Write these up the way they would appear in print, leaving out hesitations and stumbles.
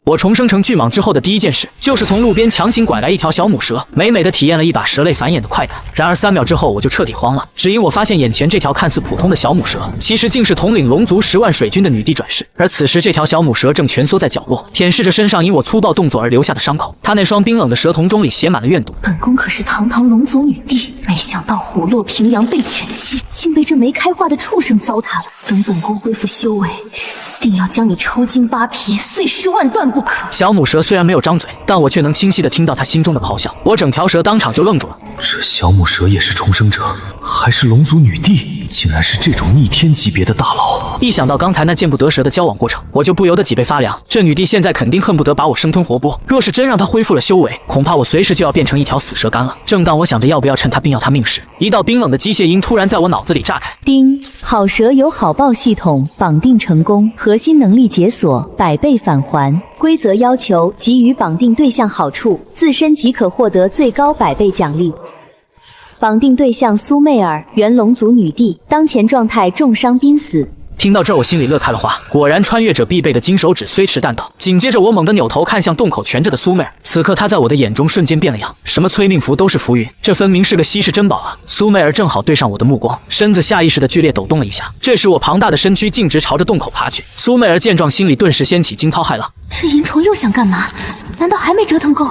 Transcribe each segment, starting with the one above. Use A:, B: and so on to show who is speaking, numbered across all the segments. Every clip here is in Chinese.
A: 我重生成巨蟒之后的第一件事，就是从路边强行拐来一条小母蛇，美美的体验了一把蛇类繁衍的快感。然而3秒之后，我就彻底慌了，只因我发现眼前这条看似普通的小母蛇，其实竟是统领龙族10万水军的女帝转世。而此时，这条小母蛇正蜷缩在角落，舔舐着身上因我粗暴动作而留下的伤口。她那双冰冷的蛇瞳中里写满了怨毒。
B: 本宫可是堂堂龙族女帝，没想到虎落平阳被犬欺，竟被这没开化的畜生糟蹋了。等本宫恢复修为，定要将你抽筋扒皮，碎尸万段不可。
A: 小母蛇虽然没有张嘴，但我却能清晰地听到它心中的咆哮。我整条蛇当场就愣住了。
C: 这小母蛇也是重生者，还是龙族女帝，竟然是这种逆天级别的大佬。
A: 一想到刚才那见不得蛇的交往过程，我就不由得脊背发凉。这女帝现在肯定恨不得把我生吞活剥。若是真让她恢复了修为，恐怕我随时就要变成一条死蛇干了。正当我想着要不要趁她病要她命时，一道冰冷的机械音突然在我脑子里炸开。
D: 叮，好蛇有好报系统绑定成功，核心能力解锁100倍返还。规则要求给予绑定对象好处，自身即可获得最高100倍奖励。绑定对象苏媚儿，原龙族女帝，当前状态重伤濒死。
A: 听到这儿，我心里乐开了花。果然，穿越者必备的金手指虽迟但到。紧接着，我猛地扭头看向洞口蜷着的苏媚儿，此刻她在我的眼中瞬间变了样，什么催命符都是浮云，这分明是个稀世珍宝啊！苏媚儿正好对上我的目光，身子下意识的剧烈抖动了一下。这时，我庞大的身躯径直朝着洞口爬去。苏媚儿见状，心里顿时掀起惊涛骇浪。
B: 这淫虫又想干嘛？难道还没折腾够？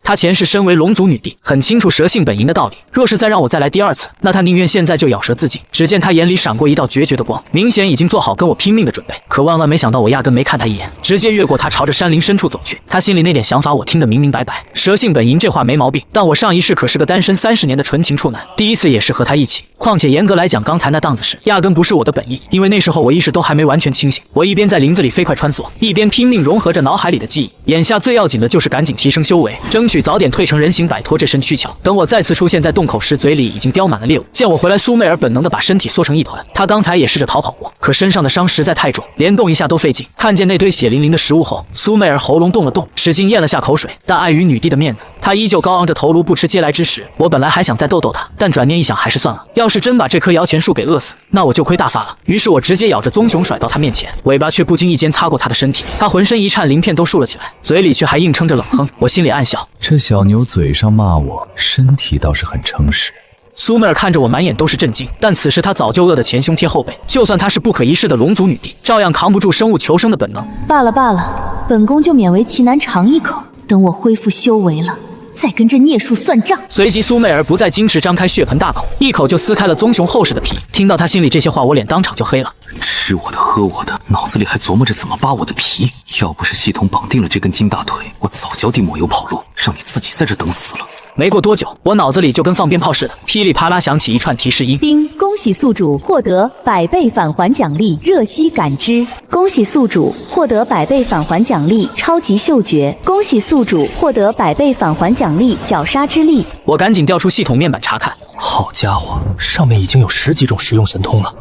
A: 她前世身为龙族女帝，很清楚蛇性本淫的道理。若是再让我再来第2次，那她宁愿现在就咬舌自尽。只见她眼里闪过一道决绝的光，明显已经做好跟我拼命的准备。可万万没想到，我压根没看她一眼，直接越过她，朝着山林深处走去。她心里那点想法，我听得明明白白。蛇性本淫这话没毛病，但我上一世可是个单身30年的纯情处男，第一次也是和她一起。况且严格来讲，刚才那档子事压根不是我的本意，因为那时候我意识都还没完全清醒。我一边在林子里飞快穿梭，一边拼命融合着脑海里的记忆。眼下最要紧的就是赶紧提升修为，争取早点蜕成人形，摆脱这身躯壳。等我再次出现在洞口时，嘴里已经叼满了猎物。见我回来，苏媚儿本能的把身体缩成一团。她刚才也试着逃跑过，可身上的伤实在太重，连动一下都费劲。看见那堆血淋淋的食物后，苏媚儿喉咙动了动，使劲咽了下口水。但碍于女帝的面子，她依旧高昂着头颅不吃嗟来之食。我本来还想再逗逗她，但转念一想，还是算了。要是真把这棵摇钱树给饿死，那我就亏大发了。于是我直接咬着棕熊甩到她面前，尾巴却不经意间擦过她的身体。她浑身一颤，鳞片都竖了起来，嘴里却还硬撑着冷哼。我心里暗笑，
C: 这小牛嘴上骂我，身体倒是很诚实。
A: 苏媚儿看着我，满眼都是震惊，但此时她早就饿得前胸贴后背。就算她是不可一世的龙族女帝，照样扛不住生物求生的本能。
B: 罢了罢了，本宫就勉为其难尝一口，等我恢复修为了，再跟这孽树算账。
A: 随即，苏媚儿不再矜持，张开血盆大口，一口就撕开了棕熊厚实的皮。听到她心里这些话，我脸当场就黑了。
C: 吃我的，喝我的，脑子里还琢磨着怎么扒我的皮。要不是系统绑定了这根金大腿，我早就地抹油跑路，让你自己在这等死了。
A: 没过多久，我脑子里就跟放鞭炮似的，噼里啪啦响起一串提示音。
D: 叮，恭喜宿主获得100倍返还奖励热息感知。恭喜宿主获得100倍返还奖励超级嗅觉。恭喜宿主获得100倍返还奖励绞杀之力。
A: 我赶紧调出系统面板查看。
E: 好家伙，上面已经有10几种实用神通了。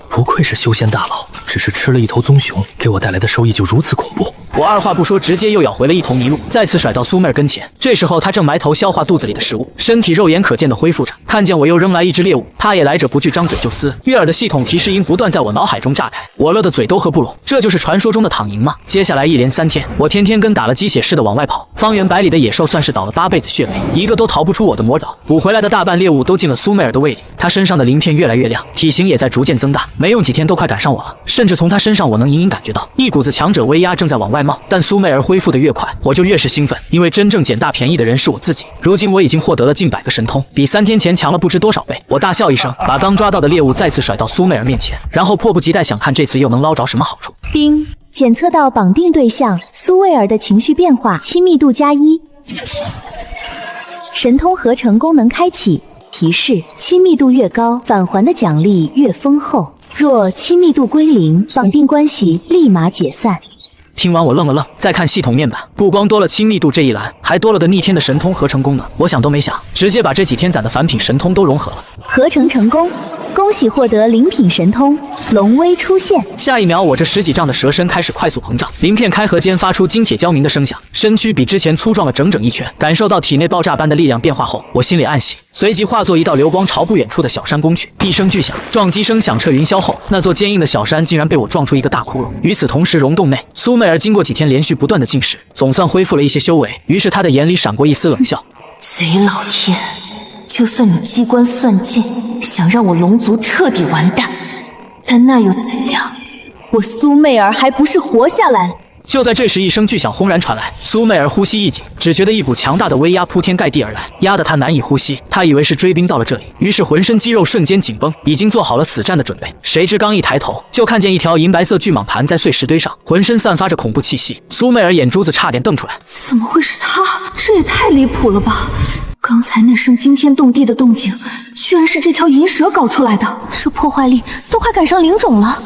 E: 不愧是修仙大佬，只是吃了一头棕熊，给我带来的收益就如此恐怖。
A: 我二话不说，直接又咬回了一头麋鹿，再次甩到苏媚儿跟前。这时候她正埋头消化肚子里的食物，身体肉眼可见的恢复着。看见我又扔来一只猎物，她也来者不拒，张嘴就撕。悦耳的系统提示音不断在我脑海中炸开，我乐得嘴都合不拢。这就是传说中的躺赢吗？接下来一连3天，我天天跟打了鸡血似的往外跑，方圆100里的野兽算是倒了8辈子血霉，一个都逃不出我的魔爪。捕回来的大半猎物都进了苏媚儿的胃里，她身上的鳞片越来越亮，体型也在逐渐增大，没用几天都快赶上我了。甚至从她身上，我能隐隐感觉到一股子强者威压正在往外冒。但苏媚儿恢复的越快，我就越是兴奋，因为真正捡大便宜的人是我自己。如今我已经获得了近100个神通，比3天前强了不知多少倍。我大笑一声，把刚抓到的猎物再次甩到苏媚儿面前，然后迫不及待想看这次又能捞着什么好处。
D: 叮，检测到绑定对象苏媚儿的情绪变化，亲密度+1，神通合成功能开启。提示：亲密度越高，返还的奖励越丰厚。若亲密度归0，绑定关系立马解散。
A: 听完我愣了愣，再看系统面板，不光多了亲密度这一栏，还多了个逆天的神通合成功能。我想都没想，直接把这几天攒的返品神通都融合了。
D: 合成成功，恭喜获得灵品神通龙威出现。
A: 下一秒，我这10几丈的蛇身开始快速膨胀，鳞片开合间发出金铁交鸣的声响，身躯比之前粗壮了整整1圈。感受到体内爆炸般的力量变化后，我心里暗喜，随即化作一道流光朝不远处的小山攻去。一声巨响，撞击声响彻云霄后，那座坚硬的小山竟然被我撞出一个大窟窿。与此同时，溶洞内，苏媚儿经过几天连续不断的进食，总算恢复了一些修为。于是她的眼里闪过一丝冷笑：
B: 贼老天，就算你机关算尽，想让我龙族彻底完蛋，但那又怎样？我苏媚儿还不是活下来了。
A: 就在这时，一声巨响轰然传来，苏媚儿呼吸一紧，只觉得一股强大的威压铺天盖地而来，压得她难以呼吸。她以为是追兵到了这里，于是浑身肌肉瞬间紧绷，已经做好了死战的准备。谁知刚一抬头，就看见一条银白色巨蟒盘在碎石堆上，浑身散发着恐怖气息。苏媚儿眼珠子差点瞪出来，
B: 怎么会是他？这也太离谱了吧！刚才那声惊天动地的动静，居然是这条银蛇搞出来的，这破坏力都快赶上灵种了。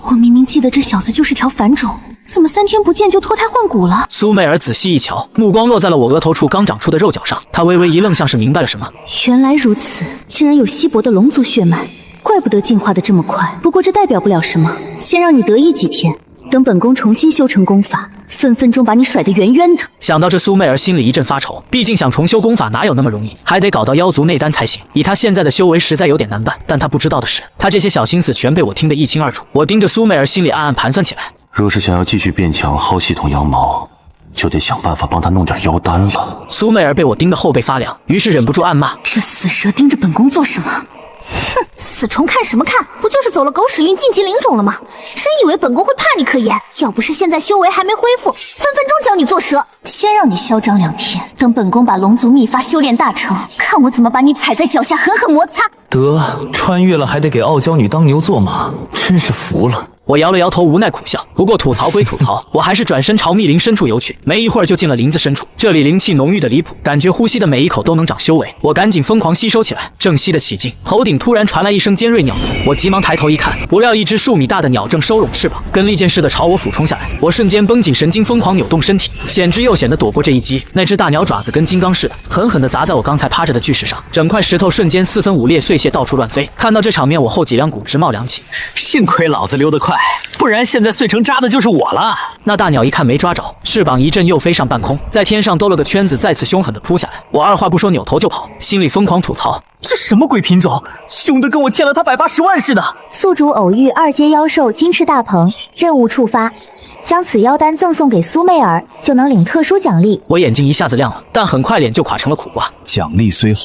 B: 我明明记得这小子就是条凡种，怎么3天不见就脱胎换骨了？
A: 苏媚儿仔细一瞧，目光落在了我额头处刚长出的肉角上，她微微一愣，像是明白了什么。
B: 原来如此，竟然有稀薄的龙族血脉，怪不得进化的这么快。不过这代表不了什么，先让你得意几天，等本宫重新修成功法，分分钟把你甩得圆圆的。
A: 想到这，苏媚儿心里一阵发愁，毕竟想重修功法哪有那么容易，还得搞到妖族内丹才行。以她现在的修为，实在有点难办。但她不知道的是，她这些小心思全被我听得一清二楚。我盯着苏媚儿，心里暗暗盘算起来。
C: 若是想要继续变强薅系统羊毛，就得想办法帮他弄点妖丹了。
A: 苏媚儿被我盯得后背发凉，于是忍不住暗骂：
B: 这死蛇盯着本宫做什么？哼，死虫看什么看？不就是走了狗屎运晋级灵种了吗？真以为本宫会怕你可言？要不是现在修为还没恢复，分分钟将你做蛇。先让你嚣张2天，等本宫把龙族秘法修炼大成，看我怎么把你踩在脚下狠狠摩擦。
E: 得，穿越了还得给傲娇女当牛做马，真是服了。
A: 我摇了摇头，无奈苦笑。不过吐槽归吐槽，我还是转身朝密林深处游去。没一会儿就进了林子深处，这里灵气浓郁的离谱，感觉呼吸的每一口都能长修为。我赶紧疯狂吸收起来，正吸得起劲，头顶突然传来一声尖锐鸟鸣。我急忙抬头一看，不料一只数米大的鸟正收拢翅膀，跟利剑似的朝我俯冲下来。我瞬间绷紧神经，疯狂扭动身体，险之又险的躲过这一击。那只大鸟爪子跟金刚似的，狠狠地砸在我刚才趴着的巨石上，整块石头瞬间4分5裂，碎屑到处乱飞。看到这场面，我后脊梁骨直冒凉气。
E: 幸亏老子溜得快，不然现在碎成渣的就是我了。
A: 那大鸟一看没抓着，翅膀一震又飞上半空，在天上兜了个圈子，再次凶狠地扑下来。我二话不说扭头就跑，心里疯狂吐槽：
E: 这什么鬼品种，凶得跟我欠了他180万似的。
D: 宿主偶遇2阶妖兽金翅大鹏，任务触发，将此妖丹赠送给苏媚儿，就能领特殊奖励。
A: 我眼睛一下子亮了，但很快脸就垮成了苦瓜。
F: 奖励虽好，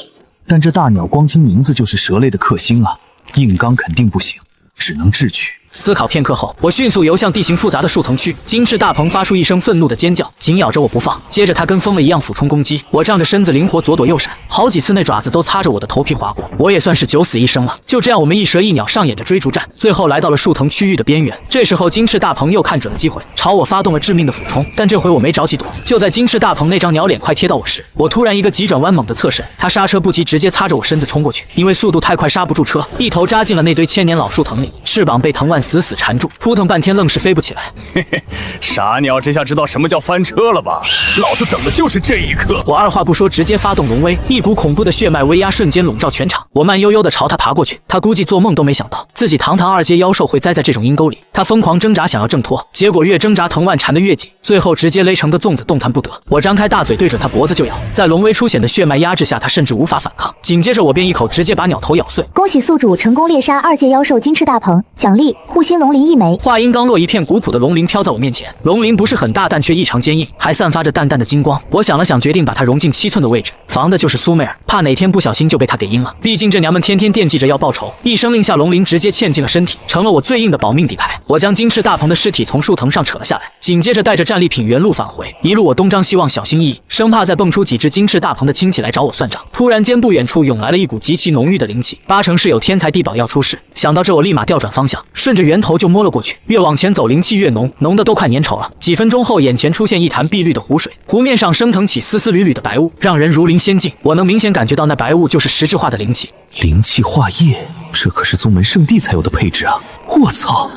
F: 但这大鸟光听名字就是蛇类的克星啊，硬刚肯定不行，只能智取。
A: 思考片刻后，我迅速游向地形复杂的树藤区。金翅大鹏发出一声愤怒的尖叫，紧咬着我不放。接着他跟疯了一样俯冲攻击，我仗着身子灵活，左躲右闪，好几次那爪子都擦着我的头皮划过。我也算是九死一生了。就这样，我们一蛇一鸟上演着追逐战，最后来到了树藤区域的边缘。这时候，金翅大鹏又看准了机会，朝我发动了致命的俯冲。但这回我没着急躲，就在金翅大鹏那张鸟脸快贴到我时，我突然一个急转弯，猛地侧身，他刹车不及，直接擦着我身子冲过去。因为速度太快，刹不住车，一头扎进了那堆千年老树藤里，翅膀被藤蔓死死缠住。扑腾半天，愣是飞不起来。
G: 嘿嘿，傻鸟，这下知道什么叫翻车了吧？老子等的就是这一刻。
A: 我二话不说，直接发动龙威，一股恐怖的血脉威压瞬间笼罩全场。我慢悠悠地朝他爬过去，他估计做梦都没想到自己堂堂2阶妖兽会栽在这种阴沟里。他疯狂挣扎，想要挣脱，结果越挣扎藤蔓缠得越紧，最后直接勒成个粽子，动弹不得。我张开大嘴对准他脖子就咬，在龙威出显的血脉压制下，他甚至无法反抗。紧接着我便一口直接把鸟头咬碎。
D: 恭喜宿主成功猎杀2阶妖兽金翅大鹏，奖励护心龙鳞1枚。
A: 话音刚落，一片古朴的龙鳞飘在我面前。龙鳞不是很大，但却异常坚硬，还散发着淡淡的金光。我想了想，决定把它融进7寸的位置，防的就是苏媚儿，怕哪天不小心就被她给阴了。毕竟这娘们天天惦记着要报仇。一声令下，龙鳞直接嵌进了身体，成了我最硬的保命底牌。我将金翅大鹏的尸体从树藤上扯了下来，紧接着带着战利品原路返回。一路我东张西望，小心翼翼，生怕再蹦出几只金翅大鹏的亲戚来找我算账。突然间，不远处涌来了一股极其浓郁的灵气，8成是有天才地宝要出世。想到这，我立马调转方向，顺着源头就摸了过去。越往前走，灵气越浓，浓的都快粘稠了。几分钟后，眼前出现一潭碧绿的湖水，湖面上升腾起丝丝缕缕的白雾，让人如临仙境。我能明显感觉到那白雾就是实质化的灵气。
F: 灵气化液，这可是宗门圣地才有的配置啊！我操，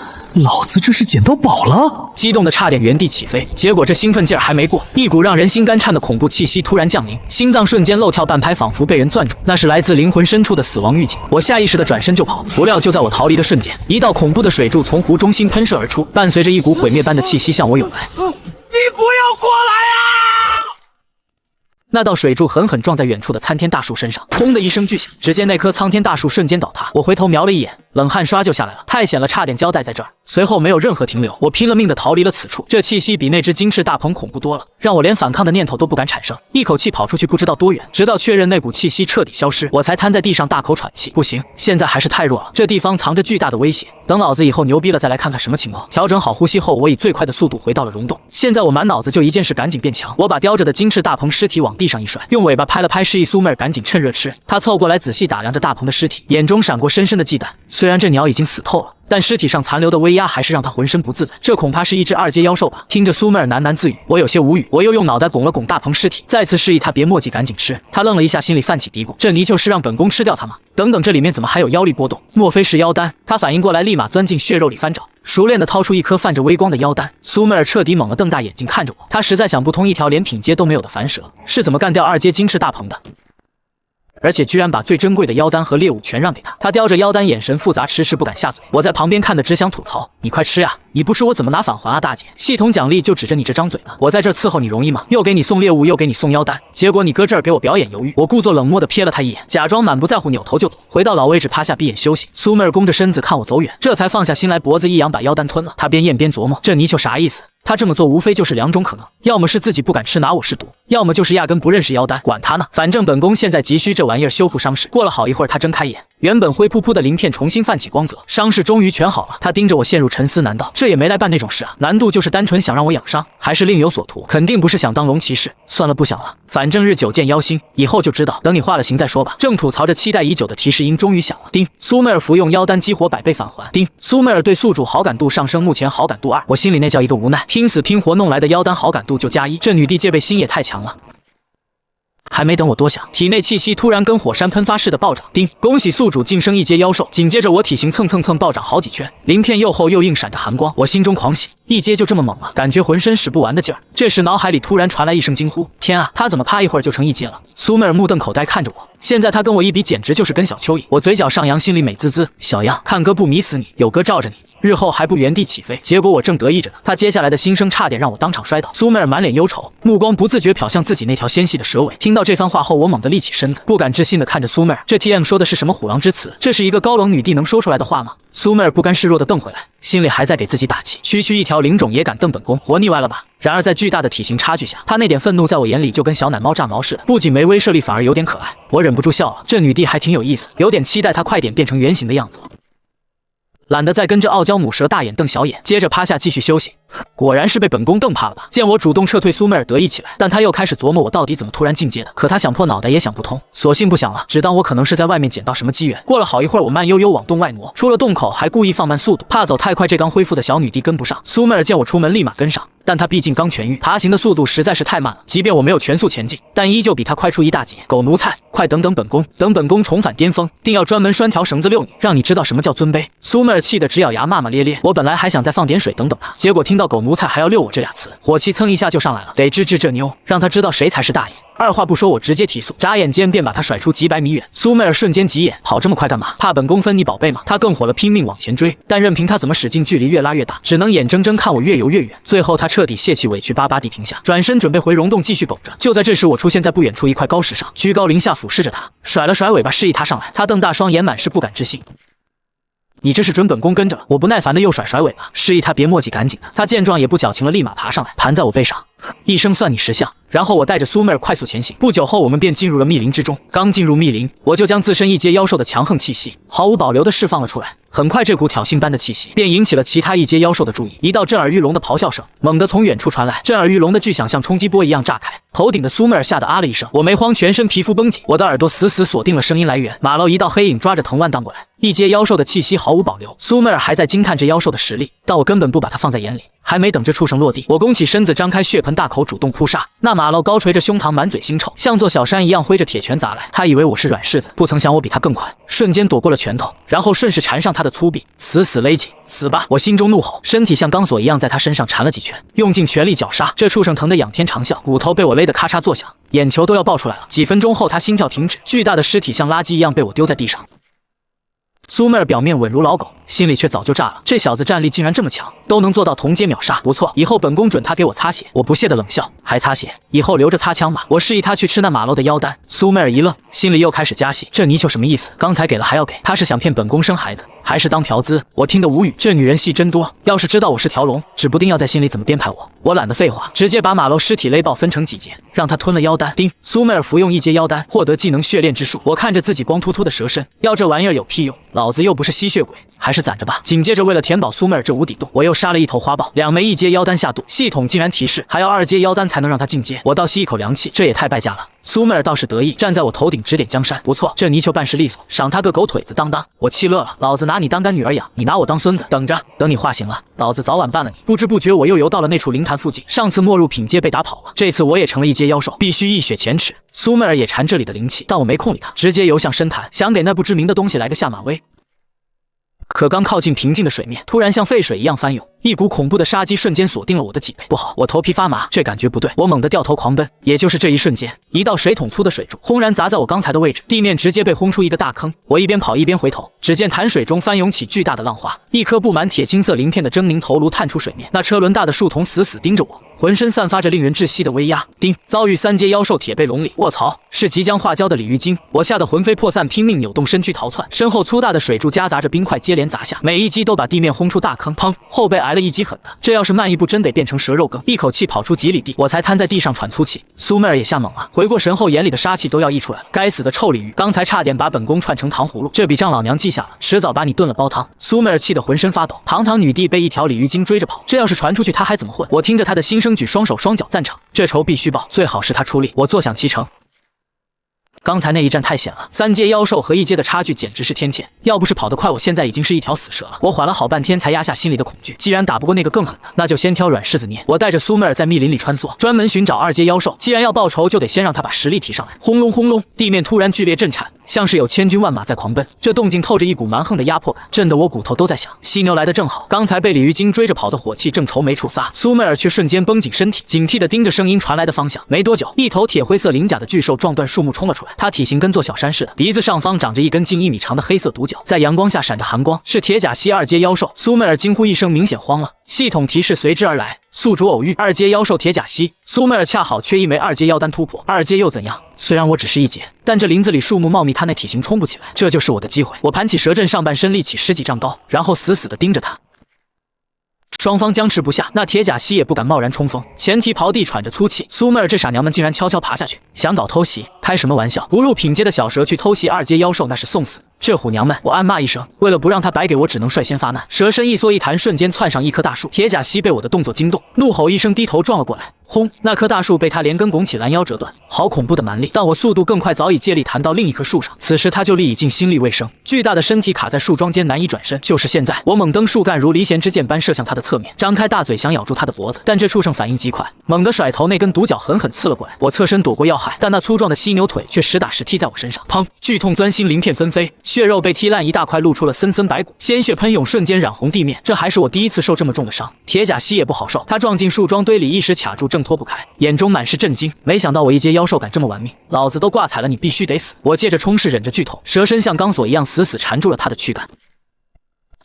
F: 老子这是捡到宝了！
A: 激动的差点原地起飞，结果这兴奋劲儿还没过，一股让人心肝颤的恐怖气息突然降临，心脏瞬间漏跳半拍，仿佛被人攥住。那是来自灵魂深处的死亡预警。我下意识的转身就跑，不料就在我逃离的瞬间，一道恐怖的水柱从湖中心喷射而出，伴随着一股毁灭般的气息向我涌来。
G: 你不要过来啊！
A: 那道水柱狠狠撞在远处的参天大树身上，轰的一声巨响，只见那棵苍天大树瞬间倒塌。我回头瞄了一眼，冷汗刷就下来了，太险了，差点交代在这儿。随后没有任何停留，我拼了命的逃离了此处。这气息比那只金翅大鹏恐怖多了，让我连反抗的念头都不敢产生，一口气跑出去不知道多远，直到确认那股气息彻底消失，我才瘫在地上大口喘气。不行，现在还是太弱了，这地方藏着巨大的威胁。等老子以后牛逼了再来看看什么情况。调整好呼吸后，我以最快的速度回到了溶洞。现在我满脑子就一件事，赶紧变强。我把叼着的金翅大鹏尸体往地上一甩，用尾巴拍了拍，示意苏妹儿赶紧趁热吃。她凑过来仔细打量着大鹏的尸体，眼中闪过深深的忌惮。虽然这鸟已经死透了，但尸体上残留的威压还是让他浑身不自在。这恐怕是一只2阶妖兽吧？听着苏妹儿喃喃自语，我有些无语。我又用脑袋拱了拱大鹏尸体，再次示意他别墨迹，赶紧吃。他愣了一下，心里泛起嘀咕：这泥鳅是让本宫吃掉它吗？等等，这里面怎么还有妖力波动？莫非是妖丹？他反应过来，立马钻进血肉里翻找，熟练地掏出一颗泛着微光的妖丹。苏妹儿彻底猛了，瞪大眼睛看着我，她实在想不通，一条连品阶都没有的凡蛇是怎么干掉2阶金翅大鹏的。而且居然把最珍贵的妖丹和猎物全让给他。他叼着妖丹，眼神复杂，迟迟不敢下嘴。我在旁边看的只想吐槽：你快吃呀！你不吃我怎么拿返还啊，大姐？系统奖励就指着你这张嘴呢。我在这伺候你容易吗？又给你送猎物，又给你送妖丹，结果你搁这儿给我表演犹豫。我故作冷漠地瞥了他一眼，假装满不在乎，扭头就走。回到老位置，趴下闭眼休息。苏妹儿弓着身子看我走远，这才放下心来，脖子一扬，把妖丹吞了。他边咽边琢磨：这泥鳅啥意思？他这么做无非就是2种可能，要么是自己不敢吃拿我是毒，要么就是压根不认识妖丹，管他呢，反正本宫现在急需这玩意儿修复伤势。过了好一会儿，他睁开眼，原本灰扑扑的鳞片重新泛起光泽，伤势终于全好了。他盯着我陷入沉思，难道这也没来办那种事啊？难度就是单纯想让我养伤，还是另有所图？肯定不是想当龙骑士。算了，不想了，反正日久见妖心，以后就知道，等你化了形再说吧。正吐槽着，期待已久的提示音终于响了。叮，苏妹儿服用妖丹激活100倍返还。叮，苏妹儿对宿主好感度上升，目前好感度2。我心里那叫一个无奈，拼死拼活弄来的妖丹好感度就+1，这女帝戒备心也太强了。还没等我多想，体内气息突然跟火山喷发似的暴涨。叮，恭喜宿主晋升1阶妖兽。紧接着我体型蹭暴涨好几圈，鳞片又厚又硬，闪着寒光。我心中狂喜，1阶就这么猛了，感觉浑身使不完的劲儿。这时脑海里突然传来一声惊呼：天啊，他怎么啪一会儿就成1阶了？苏妹儿目瞪口呆看着我，现在他跟我一比，简直就是跟小蚯蚓。我嘴角上扬，心里美滋滋，小样，看哥不迷死你，有哥罩着你，日后还不原地起飞。结果我正得意着呢，他接下来的心声差点让我当场摔倒。苏妹儿满脸忧愁，目光不自觉瞟向自己那条纤细的蛇尾。听到这番话后，我猛地立起身子，不敢置信地看着苏妹儿。这 TM 说的是什么虎狼之词？这是一个高冷女帝能说出来的话吗？苏妹儿不甘示弱地瞪回来，心里还在给自己打气，区区一条灵种也敢瞪本宫，活腻歪了吧？然而在巨大的体型差距下，她那点愤怒在我眼里就跟小奶猫炸毛似的，不仅没威慑力，反而有点可爱。我忍不住笑了，这女帝还挺有意思，有点期待她快点变成原形的样子了。懒得再跟着傲娇母蛇大眼瞪小眼，接着趴下继续休息。果然是被本宫瞪怕了吧？见我主动撤退，苏妹儿得意起来，但她又开始琢磨我到底怎么突然进阶的。可她想破脑袋也想不通，索性不想了，只当我可能是在外面捡到什么机缘。过了好一会儿，我慢悠悠往洞外挪，出了洞口还故意放慢速度，怕走太快这刚恢复的小女帝跟不上。苏妹儿见我出门立马跟上，但她毕竟刚痊愈，爬行的速度实在是太慢了，即便我没有全速前进，但依旧比她快出一大截。狗奴才，快等等本宫，等本宫重返巅峰，定要专门拴条绳子遛你，让你知道什么叫尊卑。苏妹儿气得直咬牙，骂骂咧咧。我本来还想再放点水等等她，结果听到狗奴才还要遛我这俩词，火气蹭一下就上来了，得治治这妞，让她知道谁才是大爷。二话不说，我直接提速，眨眼间便把她甩出几百米远。苏妹儿瞬间急眼，跑这么快干嘛？怕本宫分你宝贝吗？她更火了，拼命往前追，但任凭她怎么使劲，距离越拉越大，只能眼睁睁看我越游越远。最后她彻底泄气，委屈巴巴地停下，转身准备回溶洞继续苟着。就在这时，我出现在不远处一块高石上，居高临下俯视着她，甩了甩尾巴示意她上来。她瞪大双眼，满是不敢置信。你这是准本宫跟着了？我不耐烦的又甩尾巴，示意他别墨迹，赶紧的。他见状也不矫情了，立马爬上来，盘在我背上，一声算你识相。然后我带着苏妹儿快速前行。不久后，我们便进入了密林之中。刚进入密林，我就将自身1阶妖兽的强横气息毫无保留地释放了出来。很快，这股挑衅般的气息便引起了其他1阶妖兽的注意。一道震耳欲聋的咆哮声猛地从远处传来，震耳欲聋的巨响像冲击波一样炸开。头顶的苏妹儿吓得啊了一声，我没慌，全身皮肤绷紧，我的耳朵死死锁定了声音来源。马楼一道黑影抓着藤蔓荡过来，1阶妖兽的气息毫无保留。苏妹儿还在惊叹这妖兽的实力，但我根本不把它放在眼里。还没等这畜生落地，我弓起身子，张开血盆大口，主动扑杀。那马楼高垂着胸膛，满嘴腥臭，像座小山一样挥着铁拳砸来。他以为我是软柿子，不曾想我比他更快，瞬间躲过了拳头，然后顺势缠上他的粗臂，死死勒紧。死吧！我心中怒吼，身体像钢索一样在他身上缠了几拳，用尽全力绞杀。这畜生疼得仰天长啸，骨头被我勒得咔嚓作响，眼球都要爆出来了。几分钟后，他心跳停止，巨大的尸体像垃圾一样被我丢在地上。苏妹儿表面稳如老狗，心里却早就炸了。这小子战力竟然这么强，都能做到同阶秒杀，不错，以后本宫准他给我擦血。我不屑的冷笑，还擦血？以后留着擦枪吧。我示意他去吃那马漏的妖丹。苏媚儿一愣，心里又开始加戏，这泥鳅什么意思？刚才给了还要给，他是想骗本宫生孩子，还是当嫖资？我听得无语，这女人戏真多。要是知道我是条龙，指不定要在心里怎么编排我。我懒得废话，直接把马漏尸体勒爆分成几节，让他吞了妖丹。丁，苏媚儿服用一阶妖丹，获得技能血炼之术。我看着自己光秃秃的蛇身，要这玩意儿有屁用？老子又不是吸血鬼，还是攒着吧。紧接着，为了填饱苏媚儿这无底洞，我又杀了一头花豹，2枚1阶妖丹下肚，系统竟然提示还要2阶妖丹才能让他进阶。我倒吸一口凉气，这也太败家了。苏媚儿倒是得意，站在我头顶指点江山。不错，这泥鳅办事利索，赏他个狗腿子当当。我气乐了，老子拿你当干女儿养，你拿我当孙子，等着，等你化形了，老子早晚办了你。不知不觉我又游到了那处灵潭附近，上次没入品阶被打跑了，这次我也成了1阶妖兽，必须一雪前耻。苏媚儿也馋这里的灵气，但我没空理他，直接游向深潭，想给那不知名的东西来个下马威。可刚靠近平静的水面，突然像沸水一样翻涌，一股恐怖的杀机瞬间锁定了我的脊背。不好，我头皮发麻，这感觉不对，我猛地掉头狂奔。也就是这一瞬间，一道水桶粗的水柱轰然砸在我刚才的位置，地面直接被轰出一个大坑。我一边跑一边回头，只见潭水中翻涌起巨大的浪花，一颗布满铁青色鳞片的狰狞头颅探出水面，那车轮大的树桶死死盯着我，浑身散发着令人窒息的威压。丁，遭遇3阶妖兽铁背龙里，卧槽，是即将化蛟的鲤鱼精！我吓得魂飞魄散，拼命扭动身躯逃窜，身后粗大的水柱夹杂着冰块接连砸下，每一击都把地面轰出大坑。砰，后背挨了一击狠的，这要是慢一步真得变成蛇肉羹，一口气跑出几里地，我才瘫在地上喘粗气。苏媚儿也吓懵了，回过神后，眼里的杀气都要溢出来了。该死的臭鲤鱼，刚才差点把本宫串成糖葫芦，这笔账老娘记下了，迟早把你炖了煲汤。苏媚儿气得浑身发抖，堂堂女帝被一条鲤鱼精追着跑，这要是传出去，她还怎么混？我听着她的心声，举双手双脚赞成，这仇必须报，最好是她出力，我坐享其成。刚才那一战太险了，3阶妖兽和1阶的差距简直是天堑，要不是跑得快，我现在已经是一条死蛇了。我缓了好半天才压下心里的恐惧，既然打不过那个更狠的，那就先挑软柿子捏。我带着苏媚儿在密林里穿梭，专门寻找2阶妖兽，既然要报仇，就得先让他把实力提上来。轰隆轰隆，地面突然剧烈震颤，像是有千军万马在狂奔，这动静透着一股蛮横的压迫感，震得我骨头都在响。犀牛来得正好，刚才被鲤鱼精追着跑的火气正愁没处撒，苏媚儿却瞬间绷紧身体，警惕地盯着声音传来的方向。没多久，一头铁灰色鳞甲的巨兽撞断树木冲了出来，它体型跟座小山似的，鼻子上方长着一根近1米长的黑色独角，在阳光下闪着寒光，是铁甲蜥2阶妖兽。苏媚儿惊呼一声，明显慌了，系统提示随之而来。宿主偶遇2阶妖兽铁甲蜥，苏媚儿恰好缺1枚2阶妖丹突破，2阶又怎样？虽然我只是1阶，但这林子里树木茂密，他那体型冲不起来，这就是我的机会。我盘起蛇阵，上半身立起10几丈高，然后死死地盯着他。双方僵持不下，那铁甲蜥也不敢贸然冲锋，前蹄刨地喘着粗气。苏媚儿这傻娘们竟然悄悄爬下去，想搞偷袭？开什么玩笑！不入品阶的小蛇去偷袭2阶妖兽，那是送死。这虎娘们！我暗骂一声，为了不让他白给我，只能率先发难。蛇身一缩一弹，瞬间窜上一棵大树。铁甲蜥被我的动作惊动，怒吼一声，低头撞了过来。轰！那棵大树被他连根拱起，拦腰折断。好恐怖的蛮力！但我速度更快，早已借力弹到另一棵树上。此时他就力已尽，心力未生，巨大的身体卡在树桩间，难以转身。就是现在，我猛蹬树干，如离弦之箭般射向他的侧面，张开大嘴想咬住他的脖子，但这畜生反应极快，猛地甩头，那根独角狠狠刺了过来。我侧身躲过要害，但那粗壮的犀牛腿却实打实踢在我身上。砰！剧痛钻心，鳞片纷飞，血肉被踢烂一大块，露出了森森白骨，鲜血喷涌，瞬间染红地面。这还是我第一次受这么重的伤。铁甲蜥也不好受，他撞进树桩堆里，一时卡住，挣脱不开，眼中满是震惊。没想到我1阶妖兽敢这么玩命，老子都挂彩了，你必须得死！我借着冲势，忍着剧痛，蛇身像钢索一样死死缠住了他的躯干。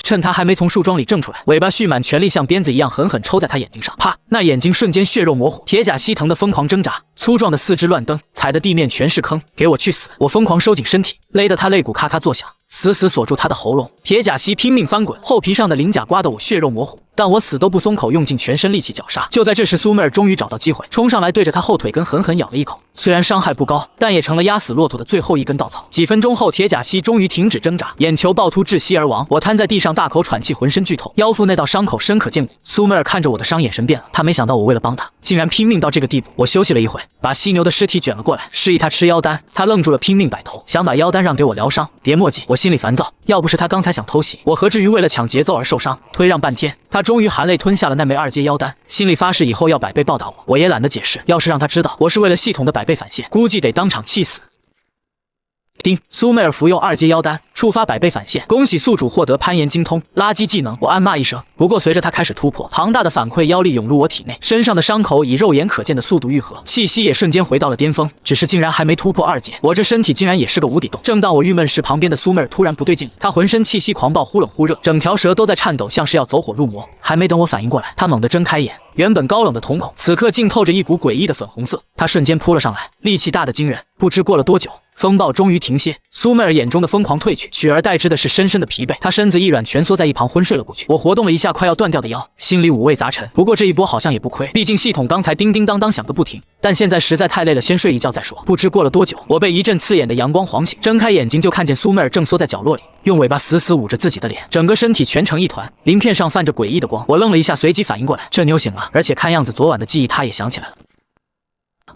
A: 趁他还没从树桩里挣出来，尾巴蓄满全力，像鞭子一样狠狠抽在他眼睛上。啪！那眼睛瞬间血肉模糊，铁甲蜥疼得疯狂挣扎，粗壮的四肢乱蹬，踩的地面全是坑。给我去死！我疯狂收紧身体，勒得他肋骨咔咔作响，死死锁住他的喉咙。铁甲蜥拼命翻滚，厚皮上的鳞甲刮得我血肉模糊，但我死都不松口，用尽全身力气绞杀。就在这时，苏媚儿终于找到机会，冲上来对着他后腿根狠狠咬了一口。虽然伤害不高，但也成了压死骆驼的最后一根稻草。几分钟后，铁甲蜥终于停止挣扎，眼球暴突窒息而亡。我瘫在地上，大口喘气，浑身剧痛，腰腹那道伤口深可见骨。苏媚儿看着我的伤，眼神变了，她没想到我为了帮她，竟然拼命到这个地步。我休息了一会，把犀牛的尸体卷了过来，示意他吃妖丹。他愣住了，拼命摆头，想把妖丹让给我疗伤。别墨迹！我心里烦躁，要不是他刚才想偷袭，我何至于为了抢节奏而受伤？推让半天，他终于含泪吞下了那枚2阶妖丹，心里发誓以后要100倍报答我。我也懒得解释，要是让他知道我是为了系统的100倍返现，估计得当场气死。丁，苏妹尔服用2阶妖丹，触发百倍反现。恭喜宿主获得攀岩精通，垃圾技能。我暗骂一声。不过随着他开始突破，庞大的反馈妖力涌入我体内，身上的伤口以肉眼可见的速度愈合，气息也瞬间回到了巅峰。只是竟然还没突破2阶，我这身体竟然也是个无底洞。正当我郁闷时，旁边的苏妹尔突然不对劲，她浑身气息狂暴，忽冷忽热，整条蛇都在颤抖，像是要走火入魔。还没等我反应过来，她猛地睁开眼。原本高冷的瞳孔，此刻竟透着一股诡异的粉红色。他瞬间扑了上来，力气大得惊人。不知过了多久，风暴终于停歇，苏妹尔眼中的疯狂褪去，取而代之的是深深的疲惫。她身子一软，蜷缩在一旁昏睡了过去。我活动了一下快要断掉的腰，心里五味杂陈。不过这一波好像也不亏，毕竟系统刚才叮叮当当响个不停。但现在实在太累了，先睡一觉再说。不知过了多久，我被一阵刺眼的阳光晃醒，睁开眼睛就看见苏妹尔正缩在角落里，用尾巴死死捂着自己的脸，整个身体蜷成一团，鳞片上泛着诡异的光。我愣了一下，随即反应过来，这妞醒了，而且看样子昨晚的记忆她也想起来了。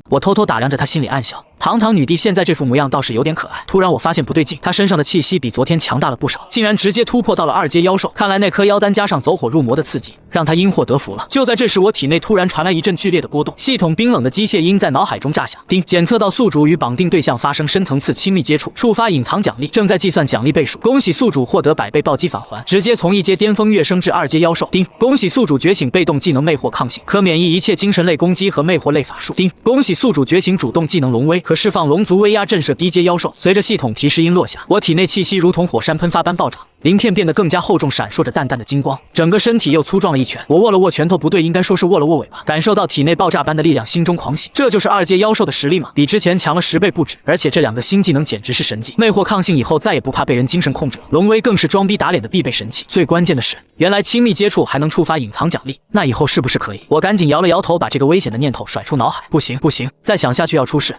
A: 我偷偷打量着她，心里暗笑，堂堂女帝现在这副模样倒是有点可爱。突然我发现不对劲，她身上的气息比昨天强大了不少，竟然直接突破到了2阶妖兽。看来那颗妖丹加上走火入魔的刺激，让她因祸得福了。就在这时，我体内突然传来一阵剧烈的波动，系统冰冷的机械音在脑海中炸响。丁，检测到宿主与绑定对象发生深层次亲密接触，触发隐藏奖励，正在计算奖励倍数。恭喜宿主获得百倍暴击返还，直接从1阶巅峰跃升至2阶妖兽。丁，恭喜宿主觉醒被动技能魅惑抗性，可免疫一切精神类攻击和魅惑类法术。丁，恭喜宿主觉醒主动技能龙威，可释放龙族威压震慑低阶妖兽。随着系统提示音落下，我体内气息如同火山喷发般暴涨，鳞片变得更加厚重，闪烁着淡淡的金光，整个身体又粗壮了一圈。我握了握拳头，不对，应该说是握了握尾巴，感受到体内爆炸般的力量，心中狂喜。这就是2阶妖兽的实力吗？比之前强了10倍不止，而且这2个新技能简直是神技。魅惑抗性以后再也不怕被人精神控制了，龙威更是装逼打脸的必备神器。最关键的是，原来亲密接触还能触发隐藏奖励，那以后是不是可以？我赶紧摇了摇头，把这个危险的念头甩出脑海。不行不行，再想下去要出事。